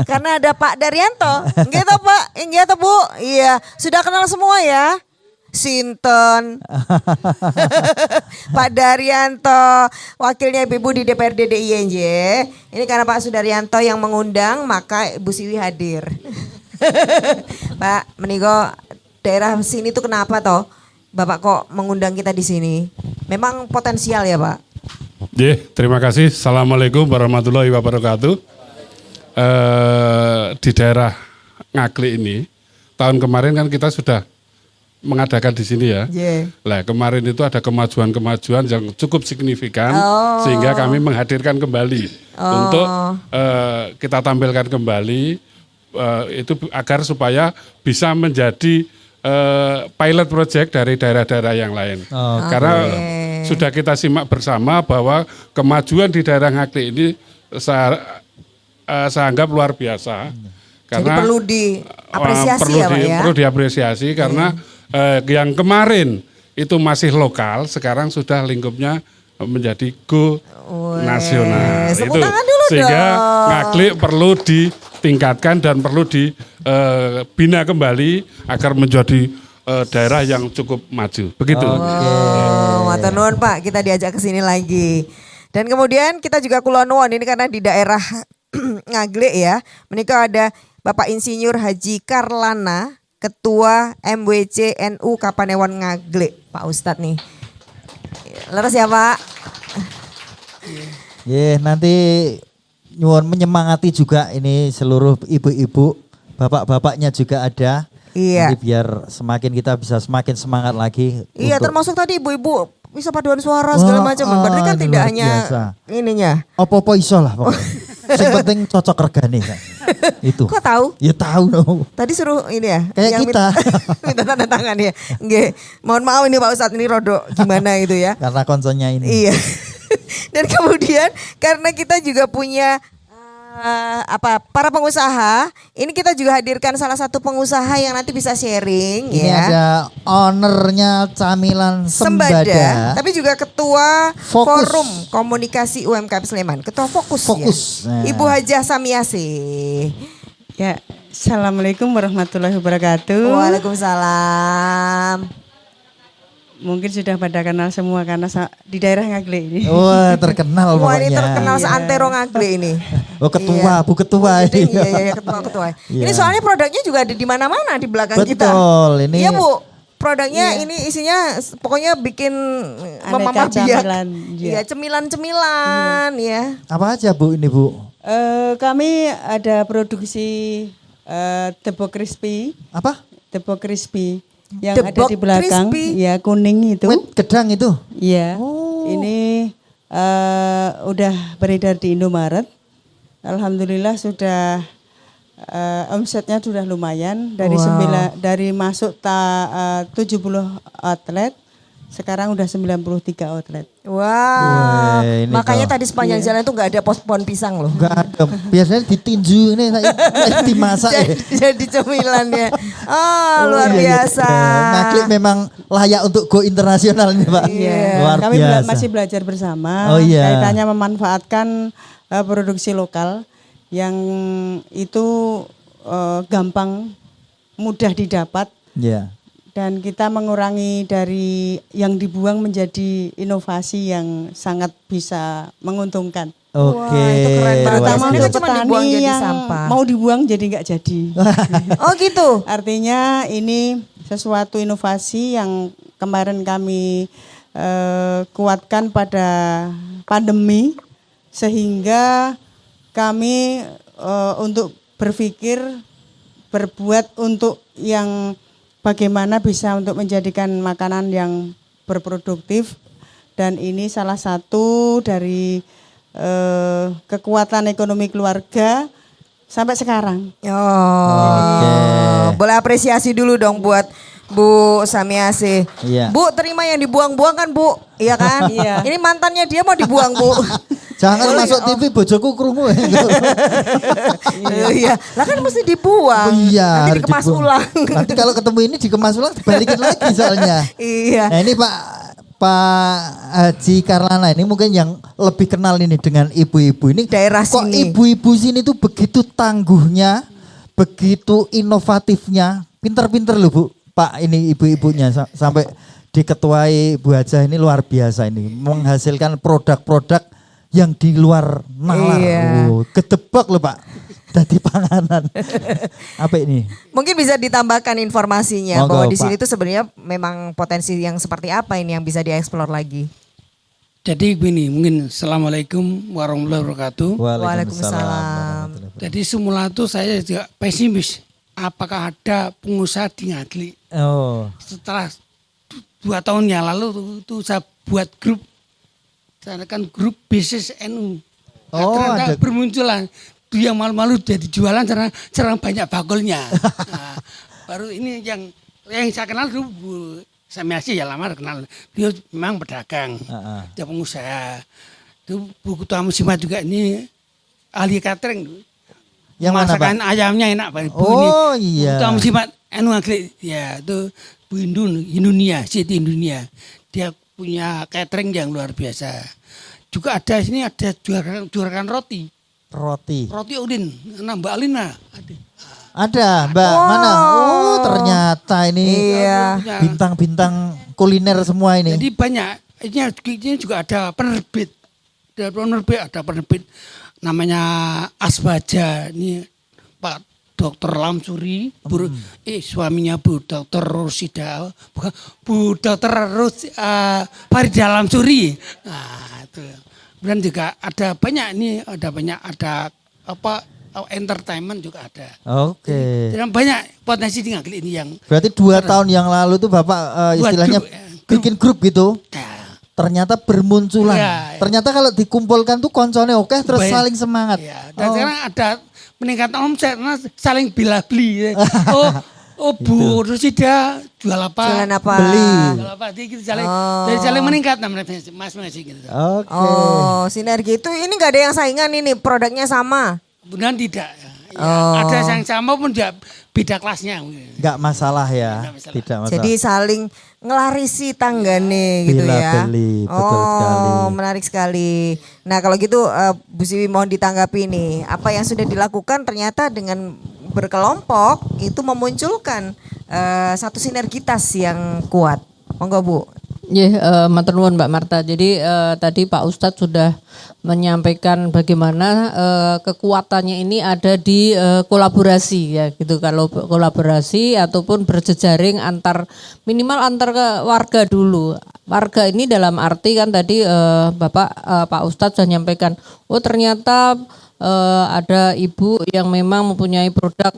Karena ada Pak Daryanto. Gitu Pak, gitu Bu. Iya, sudah kenal semua ya. Sinten. Pak Daryanto, wakilnya Ibu di DPRD DIY. Ini karena Pak Sudaryanto yang mengundang, maka Ibu Siwi hadir. Pak, menigo daerah sini tuh kenapa toh? Bapak kok mengundang kita di sini? Memang potensial ya Pak? Terima kasih. Assalamualaikum warahmatullahi wabarakatuh. Di daerah Ngaglik ini, tahun kemarin kan kita sudah mengadakan di sini ya. Lah kemarin itu ada kemajuan-kemajuan yang cukup signifikan, sehingga kami menghadirkan kembali untuk kita tampilkan kembali itu agar supaya bisa menjadi pilot project dari daerah-daerah yang lain. Karena sudah kita simak bersama bahwa kemajuan di daerah Ngaglik ini saya anggap luar biasa. Karena jadi perlu diapresiasi ya Pak ya? Perlu diapresiasi karena yang kemarin itu masih lokal, sekarang sudah lingkupnya menjadi go nasional. Tepuk tangan dulu sehingga dong. Ngaglik perlu ditingkatkan dan perlu dibina kembali agar menjadi daerah yang cukup maju. Begitu. Matur nuwun Pak, kita diajak ke sini lagi. Dan kemudian kita juga kula nuwun ini karena di daerah Ngaglik ya. Menika ada Bapak Insinyur Haji Karlana, Ketua MWC NU Kapanewon Ngaglik. Pak Ustadz nih. Leres ya Pak? Nanti nyuwun menyemangati juga ini seluruh ibu-ibu, bapak-bapaknya juga ada. Iya. Nanti biar semakin kita bisa semakin semangat lagi. Iya, untuk- termasuk tadi ibu-ibu bisa paduan suara segala Wah, macam. Berarti kan itu tidak luar hanya biasa. ininya. Apa-apa iso lah pokoknya. Yang penting cocok regane kan. Itu. Kok tahu? Ya tahu no. Tadi suruh ini ya. Kayak yang kita. Minta tanda tangan ya. Nggih. Mohon maaf ini Pak Ustadz ini rodok gimana itu ya. Karena konsolnya ini. Iya. Dan kemudian karena kita juga punya para pengusaha, ini kita juga hadirkan salah satu pengusaha yang nanti bisa sharing Ini ya. ada ownernya Camilan Sembada. Tapi juga ketua Fokus. Forum Komunikasi UMKM Sleman, ketua Fokus, Fokus. ya. Nah. Ibu Hajah Samiasi. Ya, Assalamualaikum warahmatullahi wabarakatuh. Waalaikumsalam. Mungkin sudah pada kenal semua karena di daerah Ngaglik ini. Wah terkenal Wah pokoknya. ini terkenal seantero Ngaglik ini. Oh ketua, Iya. Bu Ketua ini. Iya, ketua-ketua. Ini Iya. soalnya produknya juga ada di mana-mana di belakang kita. Betul, ini. Iya Bu, produknya Iya. ini isinya pokoknya bikin Aneka mamah biak. camilan, iya. Iya, cemilan-cemilan ya. Apa aja Bu ini Bu? Kami ada produksi tepung crispy, Apa? tepung crispy yang ada Tepung di belakang, crispy. ya kuning itu. Wet gedang itu. Iya. Oh. Ini udah beredar di Indomaret. Alhamdulillah sudah omsetnya sudah lumayan dari Wow. dari masuk 70 outlet, sekarang udah 93 outlet. Wow. Wah, ini Makanya toh. tadi sepanjang jalan tuh nggak ada pohon pisang loh. Enggak ada. Biasanya ditinju ini saya dimasak ya. Jadi cemilan ya. Oh, luar Iya, iya. biasa. Ngaglik memang layak untuk go internasional ini Pak. Iya. Luar Kami biasa. masih belajar bersama. Oh, iya. Kaitannya memanfaatkan produksi lokal yang itu gampang, mudah didapat. Iya. Dan kita mengurangi dari yang dibuang menjadi inovasi yang sangat bisa menguntungkan. Oke. Wah, itu keren banget. Terutama Biasanya untuk kan cuma dibuang petani jadi yang sampah. mau dibuang jadi nggak jadi. Oh gitu. Artinya ini sesuatu inovasi yang kemarin kami kuatkan pada pandemi sehingga kami untuk berpikir berbuat untuk yang bagaimana bisa untuk menjadikan makanan yang berproduktif dan ini salah satu dari kekuatan ekonomi keluarga sampai sekarang. Oh. Boleh apresiasi dulu dong buat Bu Samiasi. Iya. Bu terima yang dibuang-buang kan Bu? Iya kan? Iya. Ini mantannya dia mau dibuang Bu. Jangan Boleh, masuk TV bojoku krungu. Iya. Lah kan mesti dibuang. Oh iya. Nanti harus dikemas dibuang. ulang. Nanti kalau ketemu ini dikemas ulang dibalikin lagi soalnya. Iya. Nah ini Pak Haji Karlana ini mungkin yang lebih kenal ini dengan ibu-ibu ini. Daerah Kok sini. ibu-ibu sini tuh begitu tangguhnya, begitu inovatifnya, pinter-pinter loh Bu. Pak ini ibu-ibunya sampai diketuai Bu Hajah ini luar biasa ini. Menghasilkan produk-produk yang di luar nalar. Iya. Oh, gedebak loh Pak. Dadi panganan. Apa ini? Mungkin bisa ditambahkan informasinya Monggo, bahwa di Pak. sini tuh sebenarnya memang potensi yang seperti apa ini yang bisa dieksplor lagi. Jadi begini, mungkin Assalamualaikum warahmatullahi wabarakatuh. Waalaikumsalam. Jadi semula tuh saya juga pesimis. Apakah ada pengusaha di Ngaglik? Oh. Setelah 2 tahun yang lalu tuh saya buat grup. Saya kan grup bisnis NU. Oh, ternyata ada. bermunculan. Itu yang malu-malu jadi jualan cerang banyak bakulnya. Nah, baru ini yang saya kenal dulu Bu Samiasi ya lama kenal. Dia memang pedagang. Dia pengusaha. Itu Bu Ketua Musimat juga ini ahli catering. Yang mana, Pak? Masakan ayamnya enak banget. Bu Oh, ini. iya. Bu Ketua Musimat NU Ngaglik. Ya itu Bu Indunia, Siti Indunia. Dia punya catering yang luar biasa. Juga ada sini ada juarakan roti. Roti. Roti Udin, Mbak Alina. Ada Mbak, mana? Oh ternyata ini Iya. bintang-bintang kuliner semua ini. Jadi banyak. Ini juga ada penerbit. Ada penerbit namanya Asbaja. Ini Pak Dr. Lamsuri, suaminya Bu Dr. Rosida, bukan Bu Dr. Farida Lamsuri. Nah, itu. Kemudian juga ada banyak ini, ada apa entertainment juga ada. Oke. Jadi banyak potensi di Ngaglik ini yang Berarti 2 tahun yang lalu tuh Bapak istilahnya grup, bikin grup gitu. nah, ternyata bermunculan. Iya, iya. Ternyata kalau dikumpulkan tuh koncone oke terus Baik. saling semangat. Ya, dan sekarang ada peningkatan omset karena saling bela-beli. Oh Bu Rusida jual apa? Jualan apa? Beli. Jual apa? Jadi kita dari saling meningkat namanya masing-masing gitu. Oke. Oh, sinergi itu ini nggak ada yang saingan ini, produknya sama. Kemudian tidak. Ya, ada yang sama pun dia beda kelasnya. Nggak masalah ya. Tidak masalah. Jadi saling ngelarisi tanggane gitu Bila ya. beli, betul sekali. Menarik sekali. Nah kalau gitu Bu Siwi mohon ditanggapi nih. Apa yang sudah dilakukan ternyata dengan berkelompok itu memunculkan satu sinergitas yang kuat. Monggo Bu. Matur nuwun Mbak Marta. Jadi tadi Pak Ustadz sudah menyampaikan bagaimana kekuatannya ini ada di kolaborasi ya gitu. Kalau kolaborasi ataupun berjejaring minimal antar ke warga dulu. Warga ini dalam arti kan tadi Pak Ustadz sudah menyampaikan, oh ternyata ada ibu yang memang mempunyai produk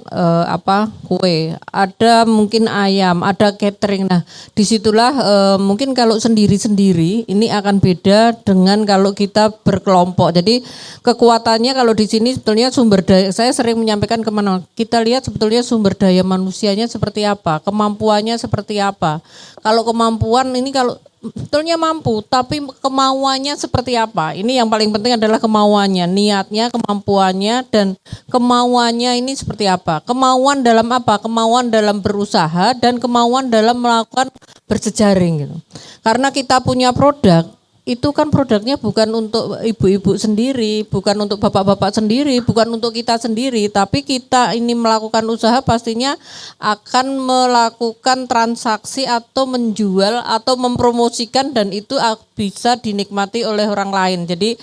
kue, ada mungkin ayam, ada catering. Nah, disitulah mungkin kalau sendiri-sendiri ini akan beda dengan kalau kita berkelompok. Jadi kekuatannya kalau di sini sebetulnya sumber daya, saya sering menyampaikan kemana, kita lihat sebetulnya sumber daya manusianya seperti apa, kemampuannya seperti apa. Kalau kemampuan ini kalau sebetulnya mampu, tapi kemauannya seperti apa? Ini yang paling penting adalah kemauannya, niatnya, kemampuannya, dan kemauannya ini seperti apa? Kemauan dalam apa? Kemauan dalam berusaha dan kemauan dalam melakukan berjejaring gitu. Karena kita punya produk, itu kan produknya bukan untuk ibu-ibu sendiri, bukan untuk bapak-bapak sendiri, bukan untuk kita sendiri, tapi kita ini melakukan usaha pastinya akan melakukan transaksi atau menjual atau mempromosikan dan itu bisa dinikmati oleh orang lain. Jadi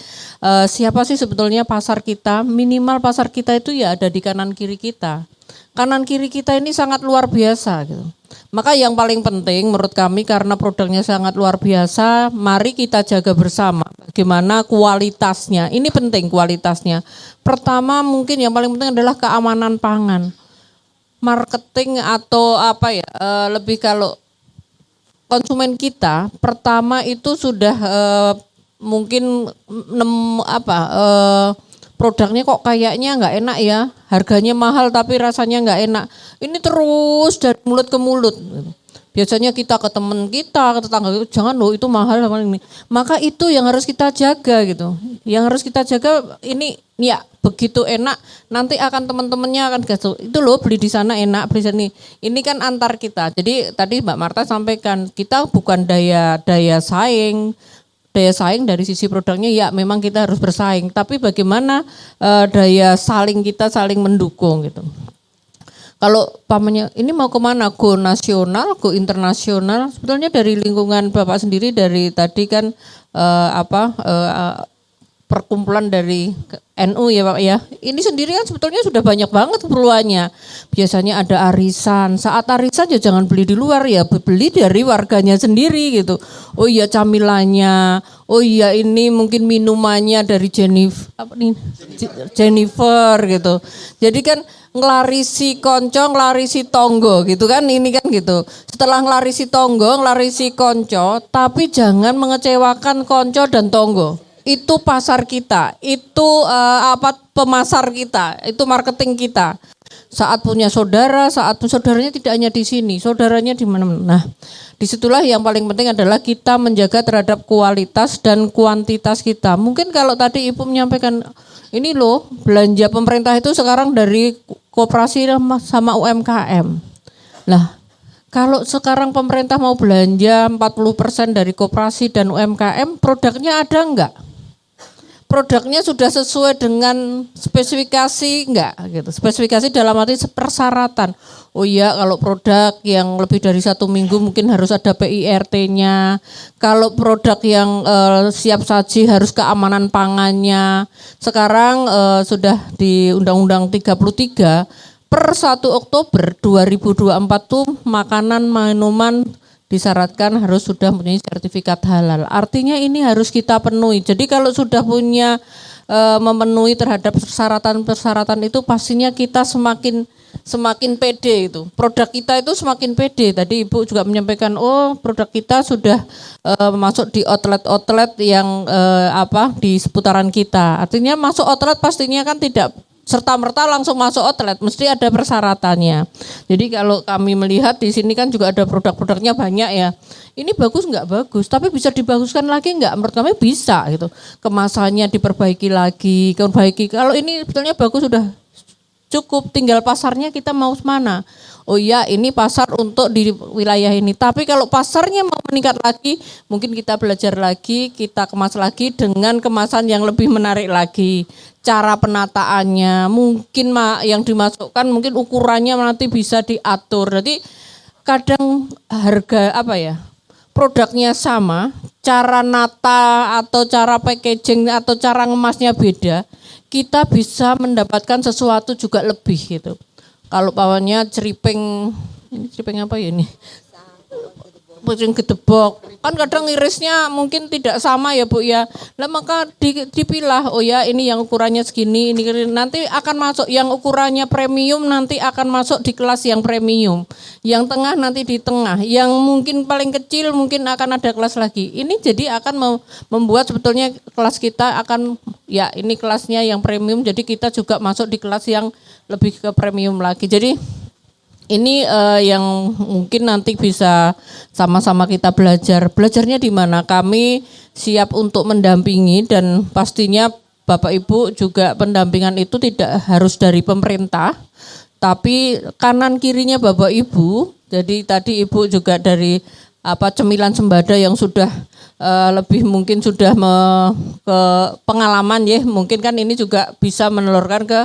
siapa sih sebetulnya pasar kita? Minimal pasar kita itu ya ada di kanan kiri kita. Kanan kiri kita ini sangat luar biasa gitu. Maka yang paling penting menurut kami karena produknya sangat luar biasa, mari kita jaga bersama bagaimana kualitasnya. Ini penting kualitasnya. Pertama mungkin yang paling penting adalah keamanan pangan. Marketing atau lebih kalau konsumen kita pertama itu sudah mungkin produknya kok kayaknya nggak enak ya, harganya mahal tapi rasanya nggak enak. Ini terus dari mulut ke mulut. Biasanya kita ke teman kita, ke tetangga, jangan loh itu mahal sama ini. Maka itu yang harus kita jaga gitu. Yang harus kita jaga ini ya begitu enak nanti akan teman-temannya akan gasol. Itu loh beli di sana enak, beli di sini. Ini kan antar kita. Jadi tadi Mbak Marta sampaikan kita bukan daya saing dari sisi produknya ya memang kita harus bersaing, tapi bagaimana daya kita saling mendukung gitu. Kalau pamannya ini mau kemana, go nasional, go internasional, sebetulnya dari lingkungan Bapak sendiri dari tadi kan perkumpulan dari NU ya Pak ya. Ini sendiri kan sebetulnya sudah banyak banget keperluannya. Biasanya ada arisan. Saat arisan ya jangan beli di luar ya, beli dari warganya sendiri gitu. Oh iya camilannya. Oh iya ini mungkin minumannya dari Jennifer gitu. Jadi kan ngelarisi konco, ngelarisi tonggo gitu kan, ini kan gitu. Setelah ngelarisi tonggo, ngelarisi konco, tapi jangan mengecewakan konco dan tonggo. Itu pasar kita, itu pemasar kita, itu marketing kita. Saat punya saudara, saudaranya tidak hanya di sini, saudaranya di mana-mana. Nah, disitulah yang paling penting adalah kita menjaga terhadap kualitas dan kuantitas kita. Mungkin kalau tadi Ibu menyampaikan, ini loh belanja pemerintah itu sekarang dari koperasi sama UMKM. Nah, kalau sekarang pemerintah mau belanja 40% dari koperasi dan UMKM, produknya ada enggak? Produknya sudah sesuai dengan spesifikasi enggak gitu. Spesifikasi dalam arti persyaratan. Oh iya kalau produk yang lebih dari 1 minggu mungkin harus ada PIRT-nya. Kalau produk yang siap saji harus keamanan pangannya. Sekarang sudah di Undang-Undang 33 per 1 Oktober 2024 tuh makanan minuman disyaratkan harus sudah mempunyai sertifikat halal. Artinya ini harus kita penuhi. Jadi kalau sudah punya memenuhi terhadap persyaratan itu pastinya kita semakin pede itu. Produk kita itu semakin pede. Tadi Ibu juga menyampaikan, oh produk kita sudah masuk di outlet-outlet yang di seputaran kita. Artinya masuk outlet pastinya kan tidak serta-merta langsung masuk outlet, mesti ada persyaratannya. Jadi kalau kami melihat di sini kan juga ada produk-produknya banyak ya. Ini bagus nggak bagus, tapi bisa dibaguskan lagi nggak? Menurut kami bisa gitu. Kemasannya diperbaiki lagi, Kalau ini sebetulnya bagus sudah cukup, tinggal pasarnya kita mau mana. Oh iya, ini pasar untuk di wilayah ini. Tapi kalau pasarnya mau meningkat lagi, mungkin kita belajar lagi, kita kemas lagi dengan kemasan yang lebih menarik lagi. Cara penataannya, mungkin yang dimasukkan, mungkin ukurannya nanti bisa diatur. Jadi kadang harga produknya sama, cara nata atau cara packaging atau cara ngemasnya beda, kita bisa mendapatkan sesuatu juga lebih gitu. Kalau bawahnya ceripeng apa ya ini? Ceripeng gedebok. Kan kadang irisnya mungkin tidak sama ya Bu ya. Lah maka dipilah, oh ya ini yang ukurannya segini, ini nanti akan masuk yang ukurannya premium, nanti akan masuk di kelas yang premium. Yang tengah nanti di tengah, yang mungkin paling kecil mungkin akan ada kelas lagi. Ini jadi akan membuat sebetulnya kelas kita akan, ya ini kelasnya yang premium, jadi kita juga masuk di kelas yang lebih ke premium lagi. Jadi ini yang mungkin nanti bisa sama-sama kita belajar. Belajarnya di mana? Kami siap untuk mendampingi dan pastinya Bapak Ibu juga pendampingan itu tidak harus dari pemerintah, tapi kanan kirinya Bapak Ibu. Jadi tadi Ibu juga dari cemilan sembada yang sudah lebih mungkin sudah ke pengalaman ya, mungkin kan ini juga bisa menelurkan ke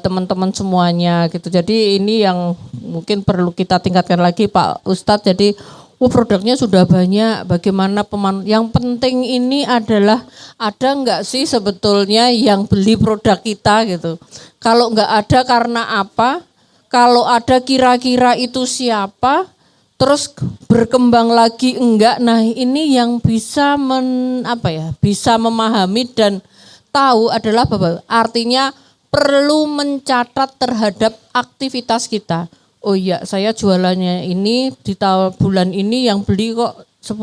teman-teman semuanya gitu. Jadi ini yang mungkin perlu kita tingkatkan lagi Pak Ustadz. Jadi produknya sudah banyak, bagaimana yang penting ini adalah ada enggak sih sebetulnya yang beli produk kita gitu. Kalau enggak ada karena apa? Kalau ada kira-kira itu siapa? Terus berkembang lagi enggak? Nah ini yang bisa bisa memahami dan tahu adalah Bapak. Artinya perlu mencatat terhadap aktivitas kita. Oh iya, saya jualannya ini di tahun bulan ini yang beli kok 10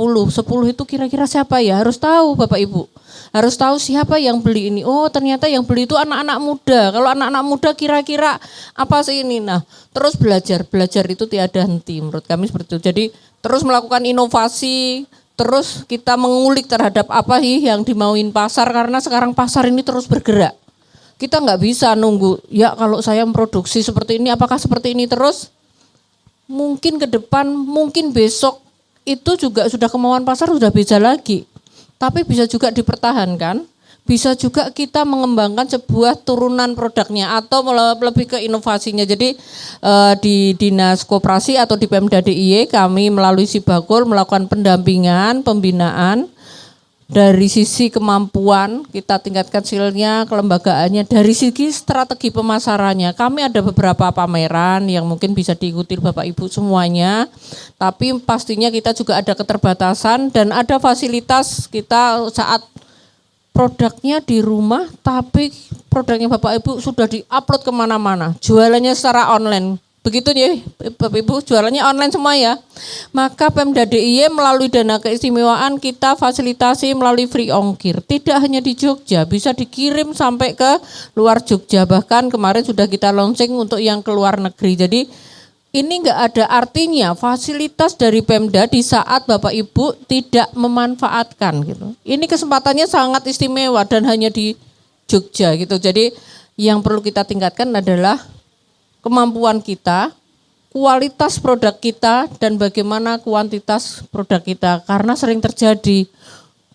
itu kira-kira siapa ya? Harus tahu Bapak Ibu. Harus tahu siapa yang beli ini. Oh ternyata yang beli itu anak-anak muda. Kalau anak-anak muda kira-kira apa sih ini? Nah terus belajar itu tiada henti menurut kami seperti itu. Jadi terus melakukan inovasi, terus kita mengulik terhadap apa sih yang dimauin pasar. Karena sekarang pasar ini terus bergerak. Kita nggak bisa nunggu, ya kalau saya memproduksi seperti ini, apakah seperti ini terus? Mungkin ke depan, mungkin besok itu juga sudah kemauan pasar sudah beda lagi. Tapi bisa juga dipertahankan, bisa juga kita mengembangkan sebuah turunan produknya atau lebih ke inovasinya. Jadi di Dinas Koperasi atau di Pemda DIY kami melalui Sibakul melakukan pendampingan, pembinaan. Dari sisi kemampuan kita tingkatkan skillnya, kelembagaannya, dari segi strategi pemasarannya. Kami ada beberapa pameran yang mungkin bisa diikuti Bapak Ibu semuanya. Tapi pastinya kita juga ada keterbatasan dan ada fasilitas kita saat produknya di rumah, tapi produknya Bapak Ibu sudah di-upload kemana-mana. Jualannya secara online. Begitu ya Bapak Ibu, jualannya online semua ya. Maka Pemda DIY melalui dana keistimewaan kita fasilitasi melalui free ongkir. Tidak hanya di Jogja, bisa dikirim sampai ke luar Jogja. Bahkan kemarin sudah kita launching untuk yang ke luar negeri. Jadi ini enggak ada artinya fasilitas dari Pemda di saat Bapak Ibu tidak memanfaatkan gitu. Ini kesempatannya sangat istimewa dan hanya di Jogja gitu. Jadi yang perlu kita tingkatkan adalah kemampuan kita, kualitas produk kita, dan bagaimana kuantitas produk kita. Karena sering terjadi,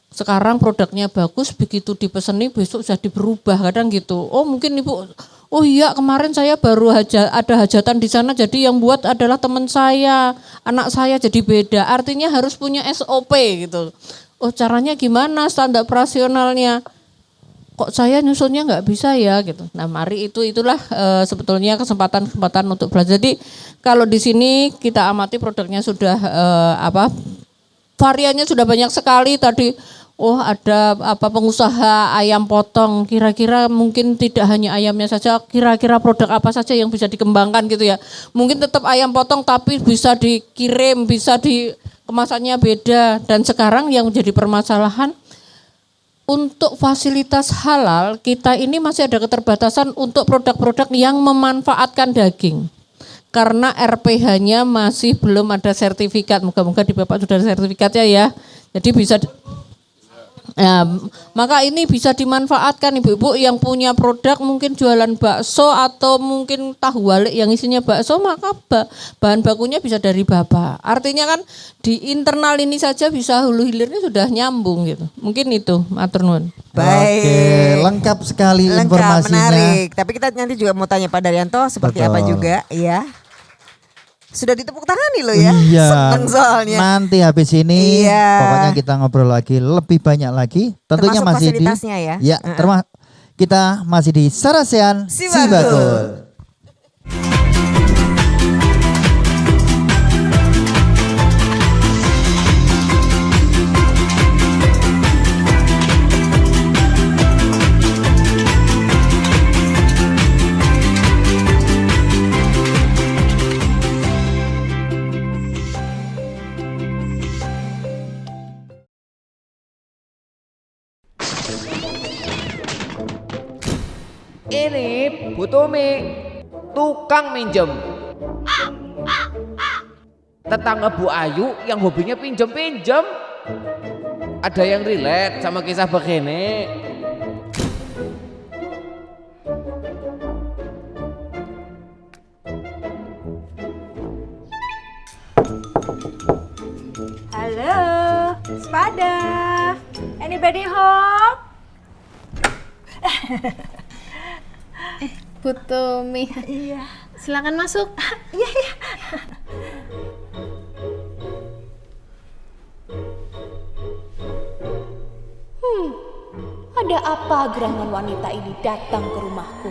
sekarang produknya bagus, begitu dipeseni besok jadi berubah, kadang gitu. Oh mungkin Ibu, oh iya kemarin saya baru ada hajatan di sana, jadi yang buat adalah teman saya, anak saya jadi beda. Artinya harus punya SOP gitu. Oh caranya gimana, standar operasionalnya. Kok saya nyusunnya nggak bisa ya gitu. Nah mari itulah sebetulnya kesempatan untuk belajar. Jadi kalau di sini kita amati produknya sudah variannya sudah banyak sekali tadi. oh ada apa pengusaha ayam potong, kira-kira mungkin tidak hanya ayamnya saja, kira-kira produk apa saja yang bisa dikembangkan gitu ya. Mungkin tetap ayam potong tapi bisa dikirim, bisa kemasannya beda. Dan sekarang yang menjadi permasalahan, untuk fasilitas halal kita ini masih ada keterbatasan untuk produk-produk yang memanfaatkan daging. Karena RPH-nya masih belum ada sertifikat. Moga-moga di Bapak sudah ada sertifikatnya ya. Jadi bisa ya, maka ini bisa dimanfaatkan ibu-ibu yang punya produk mungkin jualan bakso atau mungkin tahu walik yang isinya bakso, maka bahan bakunya bisa dari Bapak. Artinya kan di internal ini saja bisa hulu hilirnya sudah nyambung gitu. Mungkin itu, matur nuwun. Baik. Oke, lengkap sekali informasinya. Menarik. Tapi kita nanti juga mau tanya Pak Daryanto seperti apa juga, ya. Sudah ditepuk tangan nih lo ya. Iya. Seneng soalnya. Nanti habis ini Iya. pokoknya kita ngobrol lagi lebih banyak lagi. Tentunya Termasuk masih fasilitasnya ya. Ya, kita masih di Sarasean Sibakul. Ini Bu Tumi, tukang minjem. Tetangga Bu Ayu yang hobinya pinjem-pinjem. Ada yang relate sama kisah begini. Halo, Spada. Anybody home? Bu Tumi. Iya. Silakan masuk. Iya, iya. Ada apa gerangan wanita ini datang ke rumahku?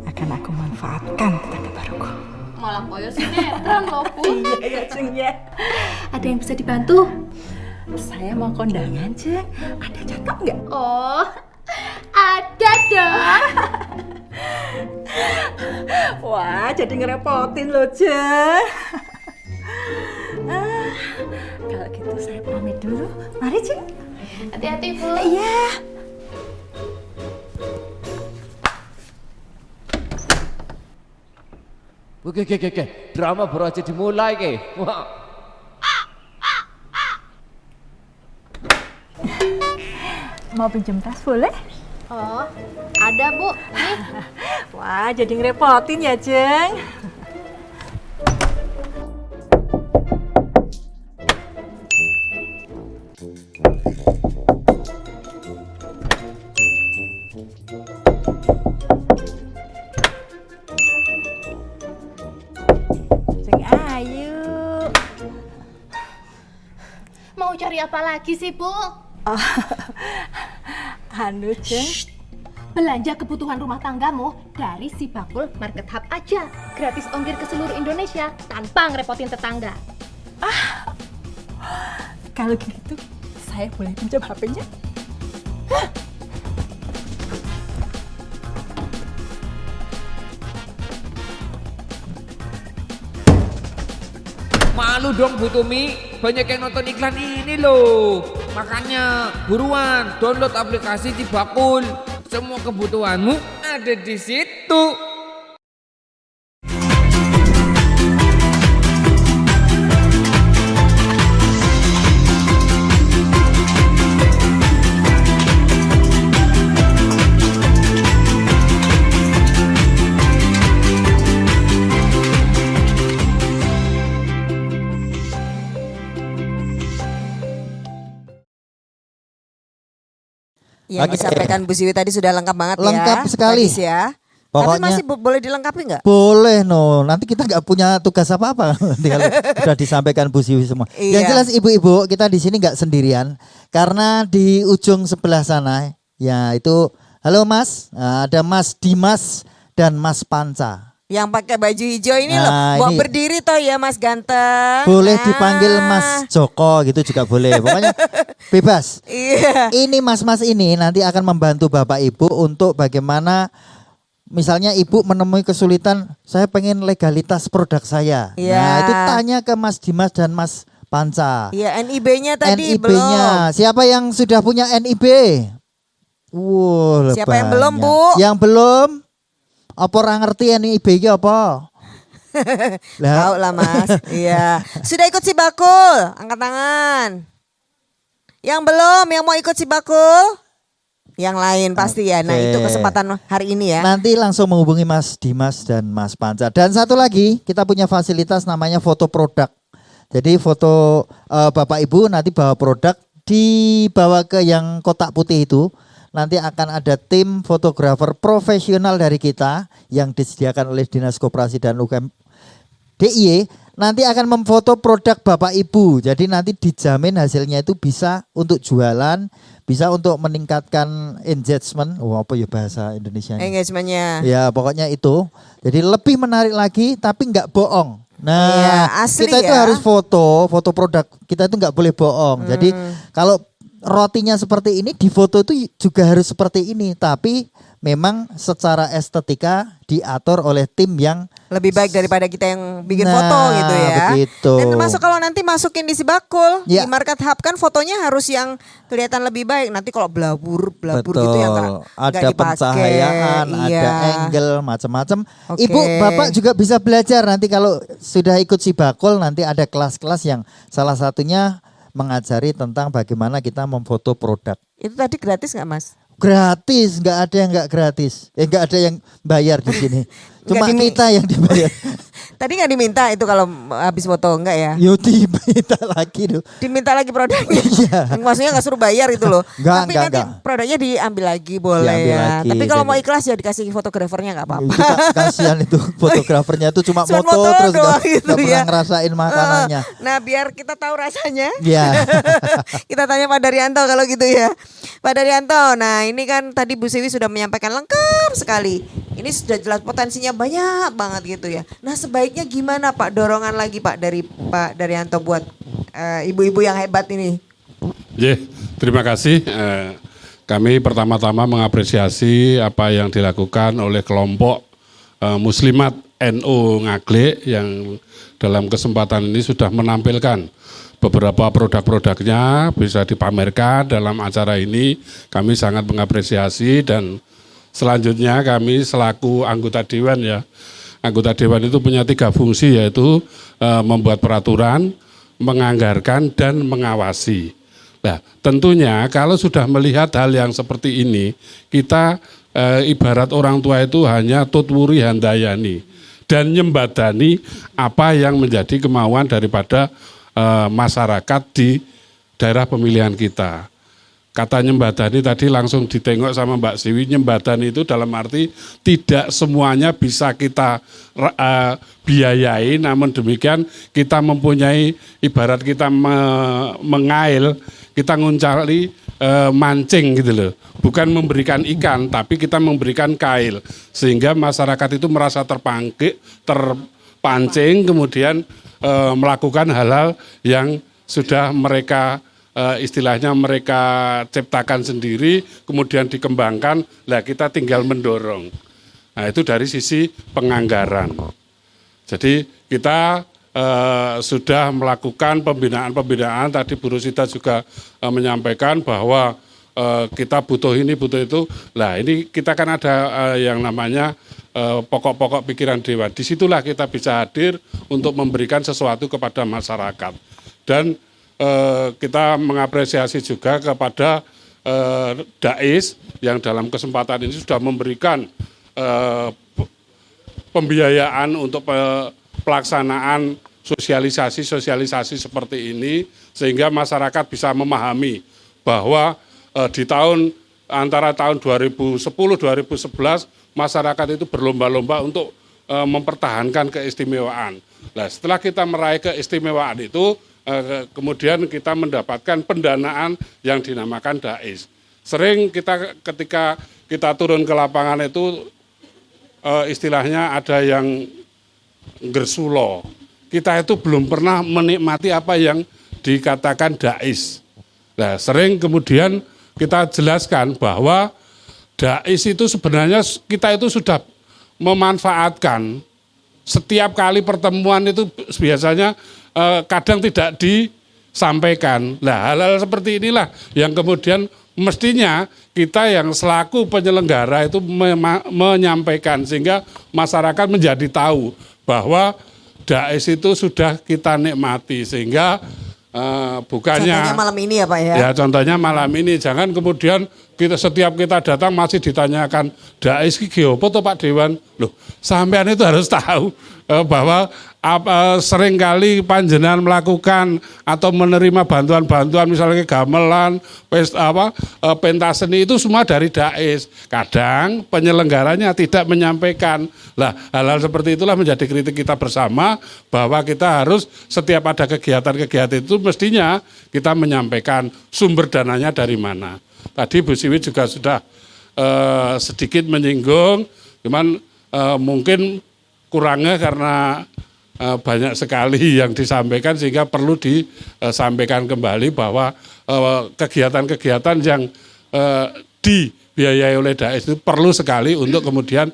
Akan aku manfaatkan tetangga baruku. Malah koyo sinetron loh, Bu. Iya, Ceng ya. Ada yang bisa dibantu? Saya mau kondangan, Ceng. Ada cakep nggak? Oh, ada dong. Wah, jadi ngerepotin loh, Ceng. Kalau gitu saya pamit dulu. Mari, Ceng. Hati-hati, Bu. Iya. Oke, drama baru aja dimulai ke. Wah. Mau pinjam tas boleh? Oh, ada Bu. Nih. Wah, jadi ngerepotin ya, Ceng. Ceng Ayu. Mau cari apa lagi sih, Bu? Oh, anu, Ceng. Belanja kebutuhan rumah tanggamu dari Sibakul Market Hub aja. Gratis ongkir ke seluruh Indonesia tanpa ngerepotin tetangga. Kalau gitu, saya boleh pinjam HP-nya? Malu dong Bu Tumi, banyak yang nonton iklan ini loh. Makanya buruan download aplikasi Cibakul. Semua kebutuhanmu ada di situ. Yang disampaikan Bu Siwi tadi sudah lengkap banget ya. Lengkap sekali. Gadis ya. Pokoknya, tapi masih boleh dilengkapi nggak? Boleh nanti kita nggak punya tugas apa-apa nanti kalau sudah disampaikan Bu Siwi semua. Iya. Yang jelas ibu-ibu kita di sini nggak sendirian karena di ujung sebelah sana ya itu halo Mas, ada Mas Dimas dan Mas Panca. Yang pakai baju hijau ini Nah, loh. Mau ini- berdiri toh ya Mas ganteng. Boleh dipanggil Mas Joko gitu juga boleh. Pokoknya bebas. Iya. Ini mas-mas ini nanti akan membantu Bapak Ibu untuk bagaimana misalnya Ibu menemui kesulitan, saya pengen legalitas produk saya. Iya. Nah, itu tanya ke Mas Dimas dan Mas Panca. Iya, NIB-nya tadi NIB-nya. Siapa yang sudah punya NIB? Wow, Siapa yang belum, banyak. Bu? Yang belum? Apa orang ngerti NIB iki apa? Tahu lah Mas. Iya. Sudah ikut si bakul? Angkat tangan. Yang belum, yang mau ikut si bakul? Yang lain pasti ya. Nah, itu Oke. kesempatan hari ini ya. Nanti langsung menghubungi Mas Dimas dan Mas Panca. Dan satu lagi, kita punya fasilitas namanya foto produk. Jadi foto Bapak Ibu nanti bawa produk dibawa ke yang kotak putih itu. Nanti akan ada tim fotografer profesional dari kita yang disediakan oleh Dinas Koperasi dan UKM DIY. Nanti akan memfoto produk Bapak Ibu. Jadi nanti dijamin hasilnya itu bisa untuk jualan, bisa untuk meningkatkan engagement. Oh, apa ya bahasa Indonesianya? Engagementnya. Ya pokoknya itu. Jadi lebih menarik lagi tapi nggak bohong. Nah Iya, asli kita itu ya. harus foto produk. Kita itu nggak boleh bohong. Jadi kalau rotinya seperti ini di foto itu juga harus seperti ini. Tapi memang secara estetika diatur oleh tim yang Lebih baik daripada kita yang bikin Nah, foto gitu ya. begitu. Dan termasuk kalau nanti masukin di si bakul Ya. di Market Hub kan fotonya harus yang kelihatan lebih baik. Nanti kalau blabur betul. gitu yang Ada dipakai. pencahayaan, Iya. ada angle, macam-macam. Oke. Ibu, Bapak juga bisa belajar nanti kalau sudah ikut si bakul nanti ada kelas-kelas yang salah satunya mengajari tentang bagaimana kita memfoto produk. Itu tadi gratis nggak Mas? Gratis, nggak ada yang nggak gratis. Nggak ada yang bayar di sini. Cuma Nggak kita yang dibayar. Tadi nggak diminta itu kalau habis foto enggak ya? Yo diminta lagi loh. Diminta lagi produknya. Iya. Maksudnya nggak suruh bayar itu loh. Enggak, Tapi enggak, nanti enggak. produknya diambil lagi boleh Diambil ya. lagi, Tapi kalau mau jadi- ikhlas ya dikasih fotografernya nggak apa-apa. Itu kasihan itu fotografernya itu cuma Cuma moto, moto terus doang nggak gitu pernah ya. ngerasain makanannya. Nah biar kita tahu rasanya. Iya. Kita tanya Pak Daryanto kalau gitu ya. Pak Daryanto, nah ini kan tadi Bu Siwi sudah menyampaikan lengkap sekali. Ini sudah jelas potensinya banyak banget gitu ya. Nah sebaiknya gimana Pak dorongan lagi Pak dari Pak Daryanto buat ibu-ibu yang hebat ini? Terima kasih. Kami pertama-tama mengapresiasi apa yang dilakukan oleh kelompok Muslimat NU Ngaglik yang dalam kesempatan ini sudah menampilkan beberapa produk-produknya bisa dipamerkan dalam acara ini. Kami sangat mengapresiasi dan selanjutnya kami selaku anggota Dewan ya. Anggota Dewan itu punya 3 fungsi yaitu membuat peraturan, menganggarkan dan mengawasi. Nah, tentunya kalau sudah melihat hal yang seperti ini, kita ibarat orang tua itu hanya tutwuri handayani dan nyembadani apa yang menjadi kemauan daripada masyarakat di daerah pemilihan kita. Kata nyembadani tadi langsung ditengok sama Mbak Siwi, nyembadani itu dalam arti tidak semuanya bisa kita biayai, namun demikian kita mempunyai ibarat kita mengail, kita nguncali mancing gitu loh. Bukan memberikan ikan, tapi kita memberikan kail. Sehingga masyarakat itu merasa terpancing, kemudian melakukan hal-hal yang sudah mereka istilahnya mereka ciptakan sendiri, kemudian dikembangkan, lah kita tinggal mendorong. Nah itu dari sisi penganggaran. Jadi kita sudah melakukan pembinaan-pembinaan, tadi Bu Rosita juga menyampaikan bahwa kita butuh ini, butuh itu. Nah ini kita kan ada yang namanya pokok-pokok pikiran Dewan. Disitulah kita bisa hadir untuk memberikan sesuatu kepada masyarakat. Dan kita mengapresiasi juga kepada Dais yang dalam kesempatan ini sudah memberikan pembiayaan untuk pelaksanaan sosialisasi seperti ini sehingga masyarakat bisa memahami bahwa di antara tahun 2010-2011 masyarakat itu berlomba-lomba untuk mempertahankan keistimewaan. Nah, setelah kita meraih keistimewaan itu kemudian kita mendapatkan pendanaan yang dinamakan Dais. Sering kita ketika kita turun ke lapangan itu istilahnya ada yang gersulo. Kita itu belum pernah menikmati apa yang dikatakan dais. Nah, sering kemudian kita jelaskan bahwa dais itu sebenarnya kita itu sudah memanfaatkan. Setiap kali pertemuan itu biasanya kadang tidak disampaikan. Nah, hal-hal seperti inilah yang kemudian mestinya kita yang selaku penyelenggara itu menyampaikan sehingga masyarakat menjadi tahu bahwa dais itu sudah kita nikmati sehingga bukannya contohnya malam ini ya Pak ya. Ya contohnya malam ini jangan kemudian setiap kita datang masih ditanyakan dais iki opo to Pak Dewan. Loh, sampean itu harus tahu bahwa seringkali panjenengan melakukan atau menerima bantuan-bantuan misalnya gamelan, pentas seni itu semua dari dais. Kadang penyelenggaranya tidak menyampaikan. Lah, hal-hal seperti itulah menjadi kritik kita bersama bahwa kita harus setiap ada kegiatan-kegiatan itu mestinya kita menyampaikan sumber dananya dari mana. Tadi Bu Siwi juga sudah sedikit menyinggung, cuman mungkin kurangnya karena banyak sekali yang disampaikan sehingga perlu disampaikan kembali bahwa kegiatan-kegiatan yang dibiayai oleh dais itu perlu sekali untuk kemudian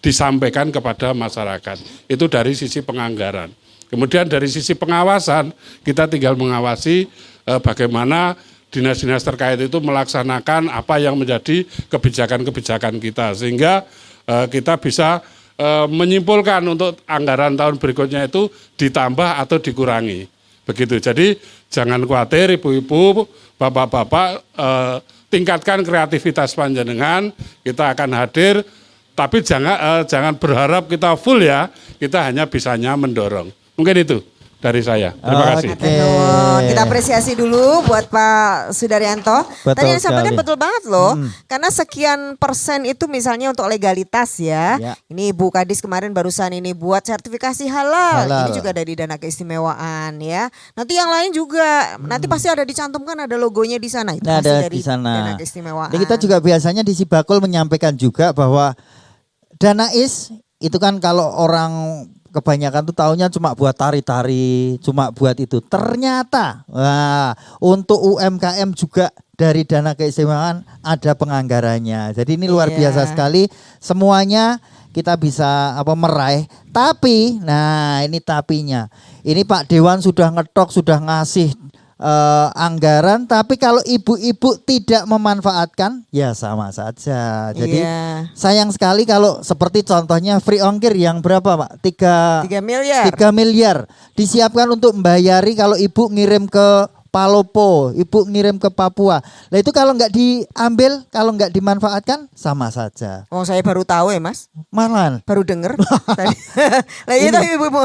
disampaikan kepada masyarakat. Itu dari sisi penganggaran. Kemudian dari sisi pengawasan kita tinggal mengawasi bagaimana dinas-dinas terkait itu melaksanakan apa yang menjadi kebijakan-kebijakan kita sehingga kita bisa menyimpulkan untuk anggaran tahun berikutnya itu ditambah atau dikurangi. Begitu. Jadi jangan khawatir ibu-ibu, bapak-bapak, tingkatkan kreativitas panjenengan, kita akan hadir, tapi jangan berharap kita full ya, kita hanya bisanya mendorong. Mungkin itu dari saya. Terima kasih. Kita apresiasi dulu buat Pak Sudaryanto. Tadi yang disampaikan betul banget loh. Karena sekian persen itu misalnya untuk legalitas ya. Ini Ibu Kadis kemarin barusan ini buat sertifikasi halal. Ini juga dari dana keistimewaan ya. Nanti yang lain juga nanti pasti ada dicantumkan ada logonya di sana. Itu pasti ada dari di sana. dana keistimewaan. Dan kita juga biasanya di Sibakul menyampaikan juga bahwa Danais itu kan kalau orang kebanyakan tuh taunya cuma buat tari-tari, cuma buat itu. Ternyata untuk UMKM juga dari dana keistimewaan ada penganggarannya. Jadi ini luar biasa sekali. Semuanya kita bisa meraih. Tapi, nah ini tapinya. Ini Pak Dewan sudah ngetok, sudah ngasih anggaran, tapi kalau ibu-ibu tidak memanfaatkan ya sama saja. Jadi sayang sekali kalau seperti contohnya free ongkir yang berapa Pak? 3 miliar. 3 miliar disiapkan untuk membayari kalau ibu ngirim ke Palopo, ibu ngirim ke Papua. Nah itu kalau nggak diambil, kalau nggak dimanfaatkan sama saja. Oh saya baru tahu ya Mas. Malan. Baru dengar. Nah itu ibu-ibu,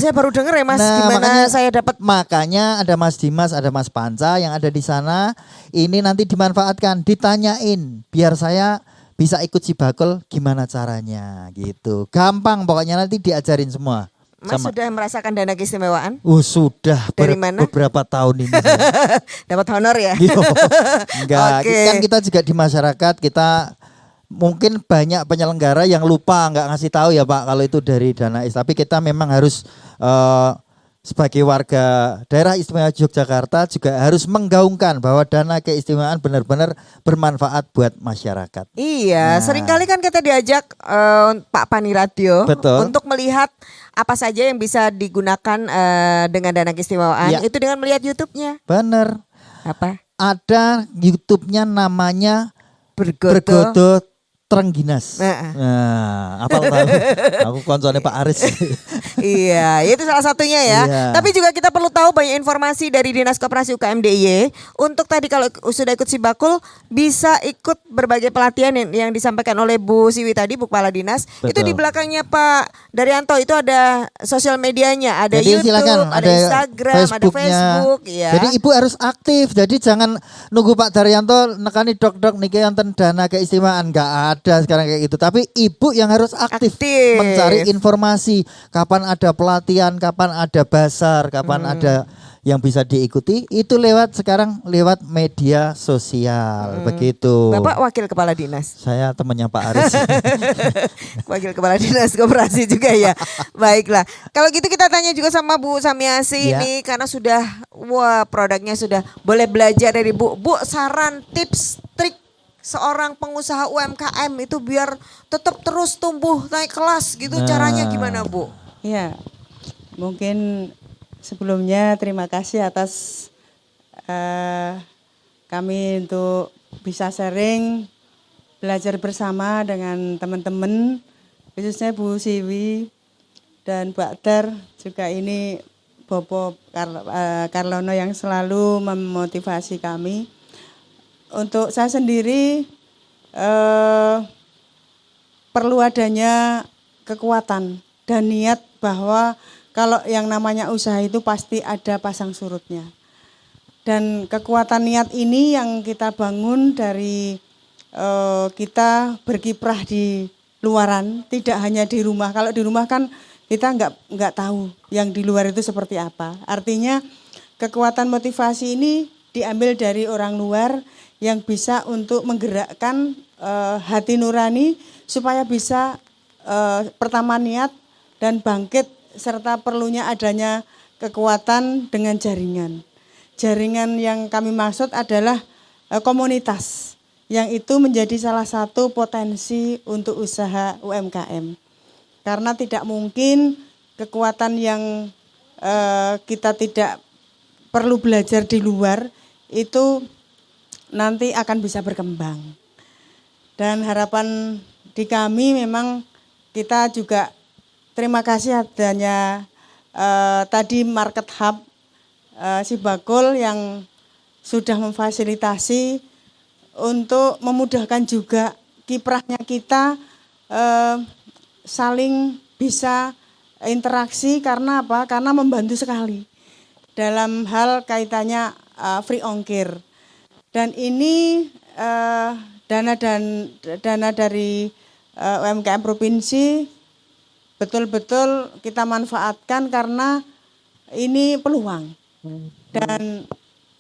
saya baru dengar ya Mas. Gimana makanya, saya dapat? Makanya ada Mas Dimas, ada Mas Panca yang ada di sana. Ini nanti dimanfaatkan, ditanyain, biar saya bisa ikut Sibakul gimana caranya gitu. Gampang pokoknya nanti diajarin semua. Mas sudah merasakan dana keistimewaan? Sudah dari mana? Beberapa tahun ini. Dapat honor ya? Enggak, kan kita juga di masyarakat kita mungkin banyak penyelenggara yang lupa nggak ngasih tahu ya Pak kalau itu dari Danais. Tapi kita memang harus sebagai warga daerah istimewa Yogyakarta juga harus menggaungkan bahwa dana keistimewaan benar-benar bermanfaat buat masyarakat. Iya, seringkali kan kita diajak Pak Pani Radio untuk melihat apa saja yang bisa digunakan dengan dana keistimewaan. Itu dengan melihat YouTube-nya. Bener. Apa? Ada YouTube-nya namanya Bergodo Trengginas. Apa tahu? Aku konsolnya Pak Aris. Iya, itu salah satunya ya. Tapi juga kita perlu tahu banyak informasi dari Dinas Koperasi UKM DIY. Untuk tadi kalau sudah ikut Sibakul bisa ikut berbagai pelatihan yang disampaikan oleh Bu Siwi tadi, Bu Kepala Dinas. Itu di belakangnya Pak Daryanto itu ada sosial medianya, ada jadi YouTube, silakan, ada Instagram, ada Facebook. Ya. Jadi Ibu harus aktif. Jadi jangan nunggu Pak Daryanto nekani dok-dok niki enten dana keistimewaan, enggak ada sekarang kayak gitu. Tapi ibu yang harus aktif mencari informasi. Kapan ada pelatihan, kapan ada basar, kapan ada yang bisa diikuti itu sekarang lewat media sosial begitu. Bapak wakil kepala dinas. Saya temannya Pak Aris. Wakil kepala dinas koperasi juga ya. Baiklah. Kalau gitu kita tanya juga sama Bu Samiasi ini karena sudah produknya sudah boleh belajar dari Bu. Bu, saran tips trik seorang pengusaha UMKM itu biar tetap terus tumbuh naik kelas gitu, caranya gimana Bu? Ya, mungkin sebelumnya terima kasih atas kami untuk bisa sharing, belajar bersama dengan teman-teman, khususnya Bu Siwi dan Bu Akter, juga ini Bobo Karlono yang selalu memotivasi kami. Untuk saya sendiri perlu adanya kekuatan dan niat bahwa kalau yang namanya usaha itu pasti ada pasang surutnya. Dan kekuatan niat ini yang kita bangun dari kita berkiprah di luaran, tidak hanya di rumah. Kalau di rumah kan kita nggak tahu yang di luar itu seperti apa. Artinya kekuatan motivasi ini diambil dari orang luar yang bisa untuk menggerakkan hati nurani supaya bisa pertama niat dan bangkit, serta perlunya adanya kekuatan dengan jaringan. Jaringan yang kami maksud adalah komunitas, yang itu menjadi salah satu potensi untuk usaha UMKM. Karena tidak mungkin kekuatan yang kita tidak perlu belajar di luar itu nanti akan bisa berkembang. Dan harapan di kami memang kita juga terima kasih adanya tadi Market Hub Sibakul yang sudah memfasilitasi untuk memudahkan juga kiprahnya kita saling bisa interaksi. Karena apa? Karena membantu sekali dalam hal kaitannya free ongkir. Dan ini dana dari UMKM provinsi betul-betul kita manfaatkan karena ini peluang. Dan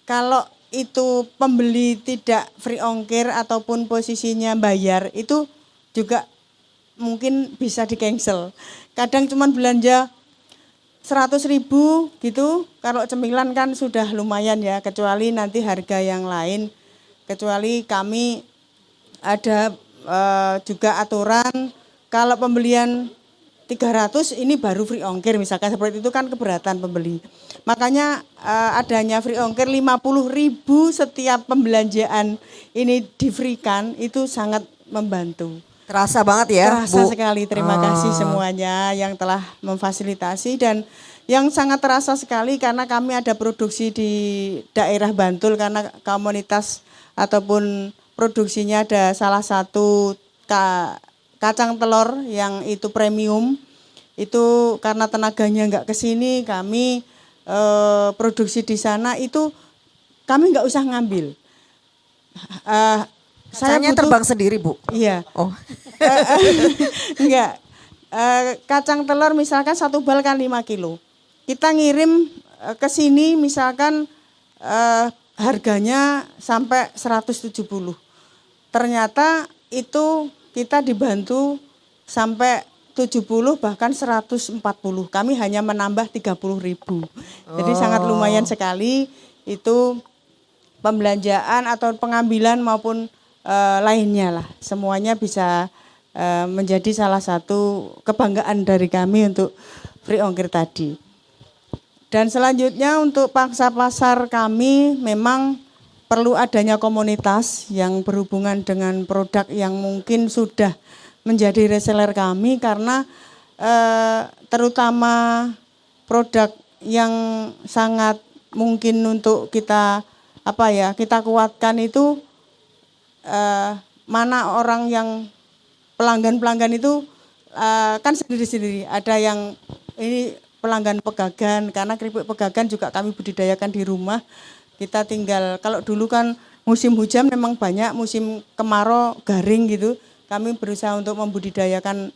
kalau itu pembeli tidak free ongkir ataupun posisinya bayar, itu juga mungkin bisa di cancel. Kadang cuma belanja 100.000 gitu, kalau cemilan kan sudah lumayan ya, kecuali nanti harga yang lain. Kecuali kami ada juga aturan kalau pembelian 300 ini baru free ongkir, misalkan seperti itu kan keberatan pembeli. Makanya adanya free ongkir 50.000 setiap pembelanjaan ini di-free-kan, itu sangat membantu. Terasa banget ya, Terasa Bu. sekali, terima kasih semuanya yang telah memfasilitasi. Dan yang sangat terasa sekali karena kami ada produksi di daerah Bantul, karena komunitas ataupun produksinya ada salah satu kacang telur yang itu premium. Itu karena tenaganya nggak kesini, kami produksi di sana, itu kami nggak usah ngambil. Saya terbang sendiri, Bu. Iya. Oh. Enggak. Kacang telur misalkan 1 bal kan 5 kilo. Kita ngirim ke sini misalkan harganya sampai 170. Ternyata itu kita dibantu sampai 70 bahkan 140. Kami hanya menambah 30.000. Jadi sangat lumayan sekali itu pembelanjaan atau pengambilan maupun lainnya lah. Semuanya bisa menjadi salah satu kebanggaan dari kami untuk free ongkir tadi. Dan selanjutnya untuk pangsa pasar kami memang perlu adanya komunitas yang berhubungan dengan produk yang mungkin sudah menjadi reseller kami, karena terutama produk yang sangat mungkin untuk kita kita kuatkan itu mana orang yang pelanggan itu kan sendiri-sendiri. Ada yang ini pelanggan pegagan, karena keripik pegagan juga kami budidayakan di rumah. Kita tinggal, kalau dulu kan musim hujan memang banyak, musim kemarau garing gitu. Kami berusaha untuk membudidayakan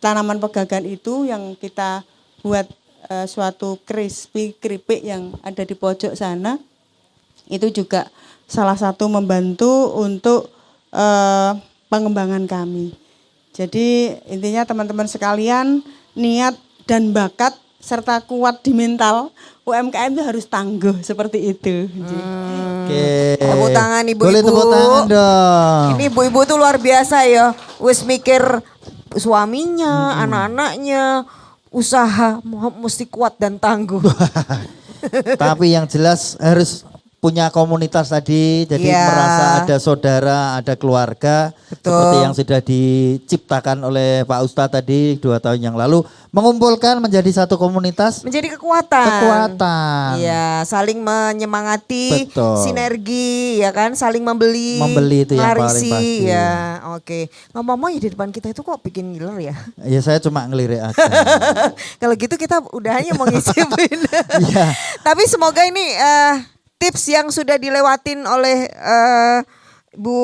tanaman pegagan itu yang kita buat suatu crispy keripik yang ada di pojok sana. Itu juga salah satu membantu untuk pengembangan kami. Jadi intinya teman-teman sekalian, niat dan bakat serta kuat di mental, UMKM itu harus tangguh seperti itu. Oke. Tepuk tangan ibu-ibu. Boleh tepuk tangan dong. Ini ibu-ibu tuh luar biasa ya. Wis mikir suaminya, anak-anaknya, usaha mesti kuat dan tangguh. Tapi yang jelas harus punya komunitas tadi, jadi Iya. merasa ada saudara, ada keluarga. Betul. Seperti yang sudah diciptakan oleh Pak Ustadz tadi 2 tahun yang lalu. Mengumpulkan menjadi satu komunitas. Menjadi kekuatan. Kekuatan. Iya, saling menyemangati, Betul. sinergi, ya kan, saling membeli. Membeli itu yang paling melarisi, pasti. Ya, oke. Ngomong-ngomong ya di depan kita itu kok bikin ngiler ya. Ya saya cuma ngelirik aja. Kalau gitu kita udah hanya mau ngicipin. Iya. Tapi semoga ini tips yang sudah dilewatin oleh Bu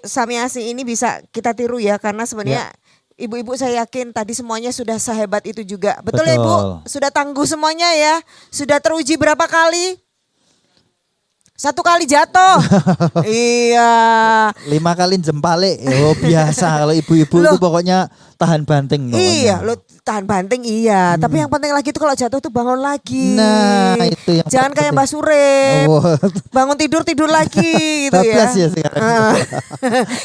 Samiasi ini bisa kita tiru ya, karena sebenarnya ibu-ibu saya yakin tadi semuanya sudah sehebat itu juga. Betul ya Ibu? Sudah tangguh semuanya ya? Sudah teruji berapa kali? 1 kali jatuh. Iya. 5 kali jempale. Oh biasa kalau ibu-ibu itu pokoknya tahan banting. Pokoknya. Iya, lo tahan banting iya. Tapi yang penting lagi itu kalau jatuh tuh bangun lagi. Nah itu yang Jangan kayak Mbak Surip. Oh. Bangun tidur lagi gitu ya. Bablas ya sekarang.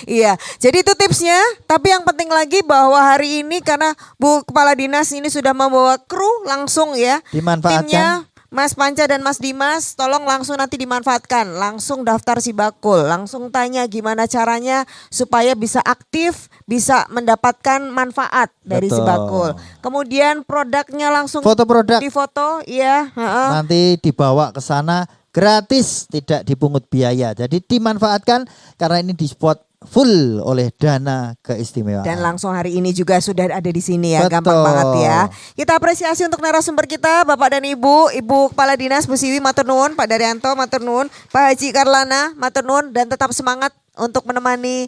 Iya, jadi itu tipsnya. Tapi yang penting lagi bahwa hari ini karena Bu Kepala Dinas ini sudah membawa kru langsung ya. Dimanfaatkan. Timnya Mas Panca dan Mas Dimas, tolong langsung nanti dimanfaatkan. Langsung daftar Sibakul, langsung tanya gimana caranya supaya bisa aktif, bisa mendapatkan manfaat dari Betul. Sibakul. Kemudian produknya langsung Foto produk. difoto, iya. Nanti dibawa ke sana gratis, tidak dipungut biaya. Jadi dimanfaatkan karena ini di spot full oleh dana keistimewaan. Dan langsung hari ini juga sudah ada di sini ya, Betul. gampang banget ya. Kita apresiasi untuk narasumber kita, Bapak dan Ibu, Ibu Kepala Dinas Bu Siwi matur nuwun, Pak Daryanto matur nuwun, Pak Haji Karlana matur nuwun, dan tetap semangat untuk menemani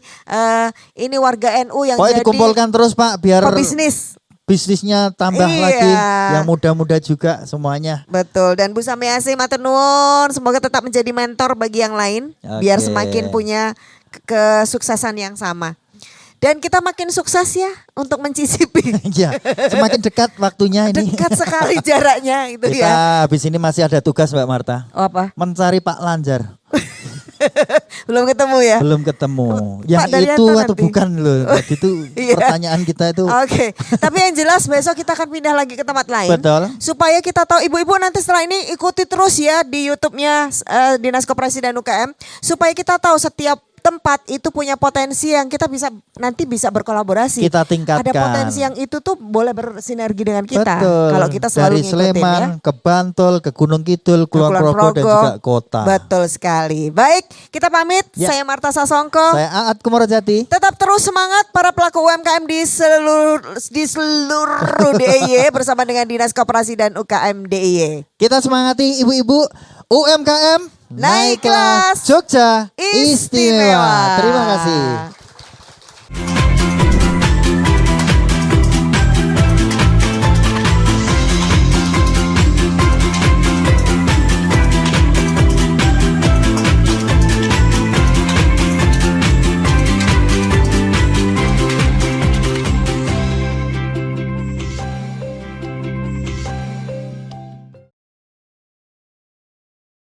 ini warga NU yang Pokoknya jadi dikumpulkan terus Pak biar pebisnis. bisnisnya tambah Iya. lagi, yang muda-muda juga semuanya. Betul, dan Bu Samiasi matur nuwun, semoga tetap menjadi mentor bagi yang lain biar Oke. semakin punya kesuksesan yang sama. Dan kita makin sukses ya untuk mencicipi. Ya, semakin dekat waktunya ini. Dekat sekali jaraknya itu Kita ya. habis ini masih ada tugas Mbak Marta. Oh, apa? Mencari Pak Lanjar. Belum ketemu ya? Belum ketemu. Pak Yang Daryanto itu atau nanti. bukan loh. Jadi itu Iya. pertanyaan kita itu. Oke, tapi yang jelas besok kita akan pindah lagi ke tempat lain. Betul. Supaya kita tahu, ibu-ibu nanti setelah ini ikuti terus ya di YouTube-nya Dinas Koperasi dan UKM. Supaya kita tahu setiap tempat itu punya potensi yang kita bisa nanti bisa berkolaborasi. Kita tingkatkan. Ada potensi yang itu tuh boleh bersinergi dengan kita. Betul. Kalau kita selalu dari ngikutin Sleman ya. ke Bantul, ke Gunung Kidul, Kulon Progo dan juga kota. Betul sekali. Baik, kita pamit. Ya. Saya Marta Sasongko. Saya Aat Kumorojati. Tetap terus semangat para pelaku UMKM di seluruh DIY bersama dengan Dinas Koperasi dan UKM DIY. Kita semangati ibu-ibu UMKM Naik kelas Jogja istimewa. Terima kasih.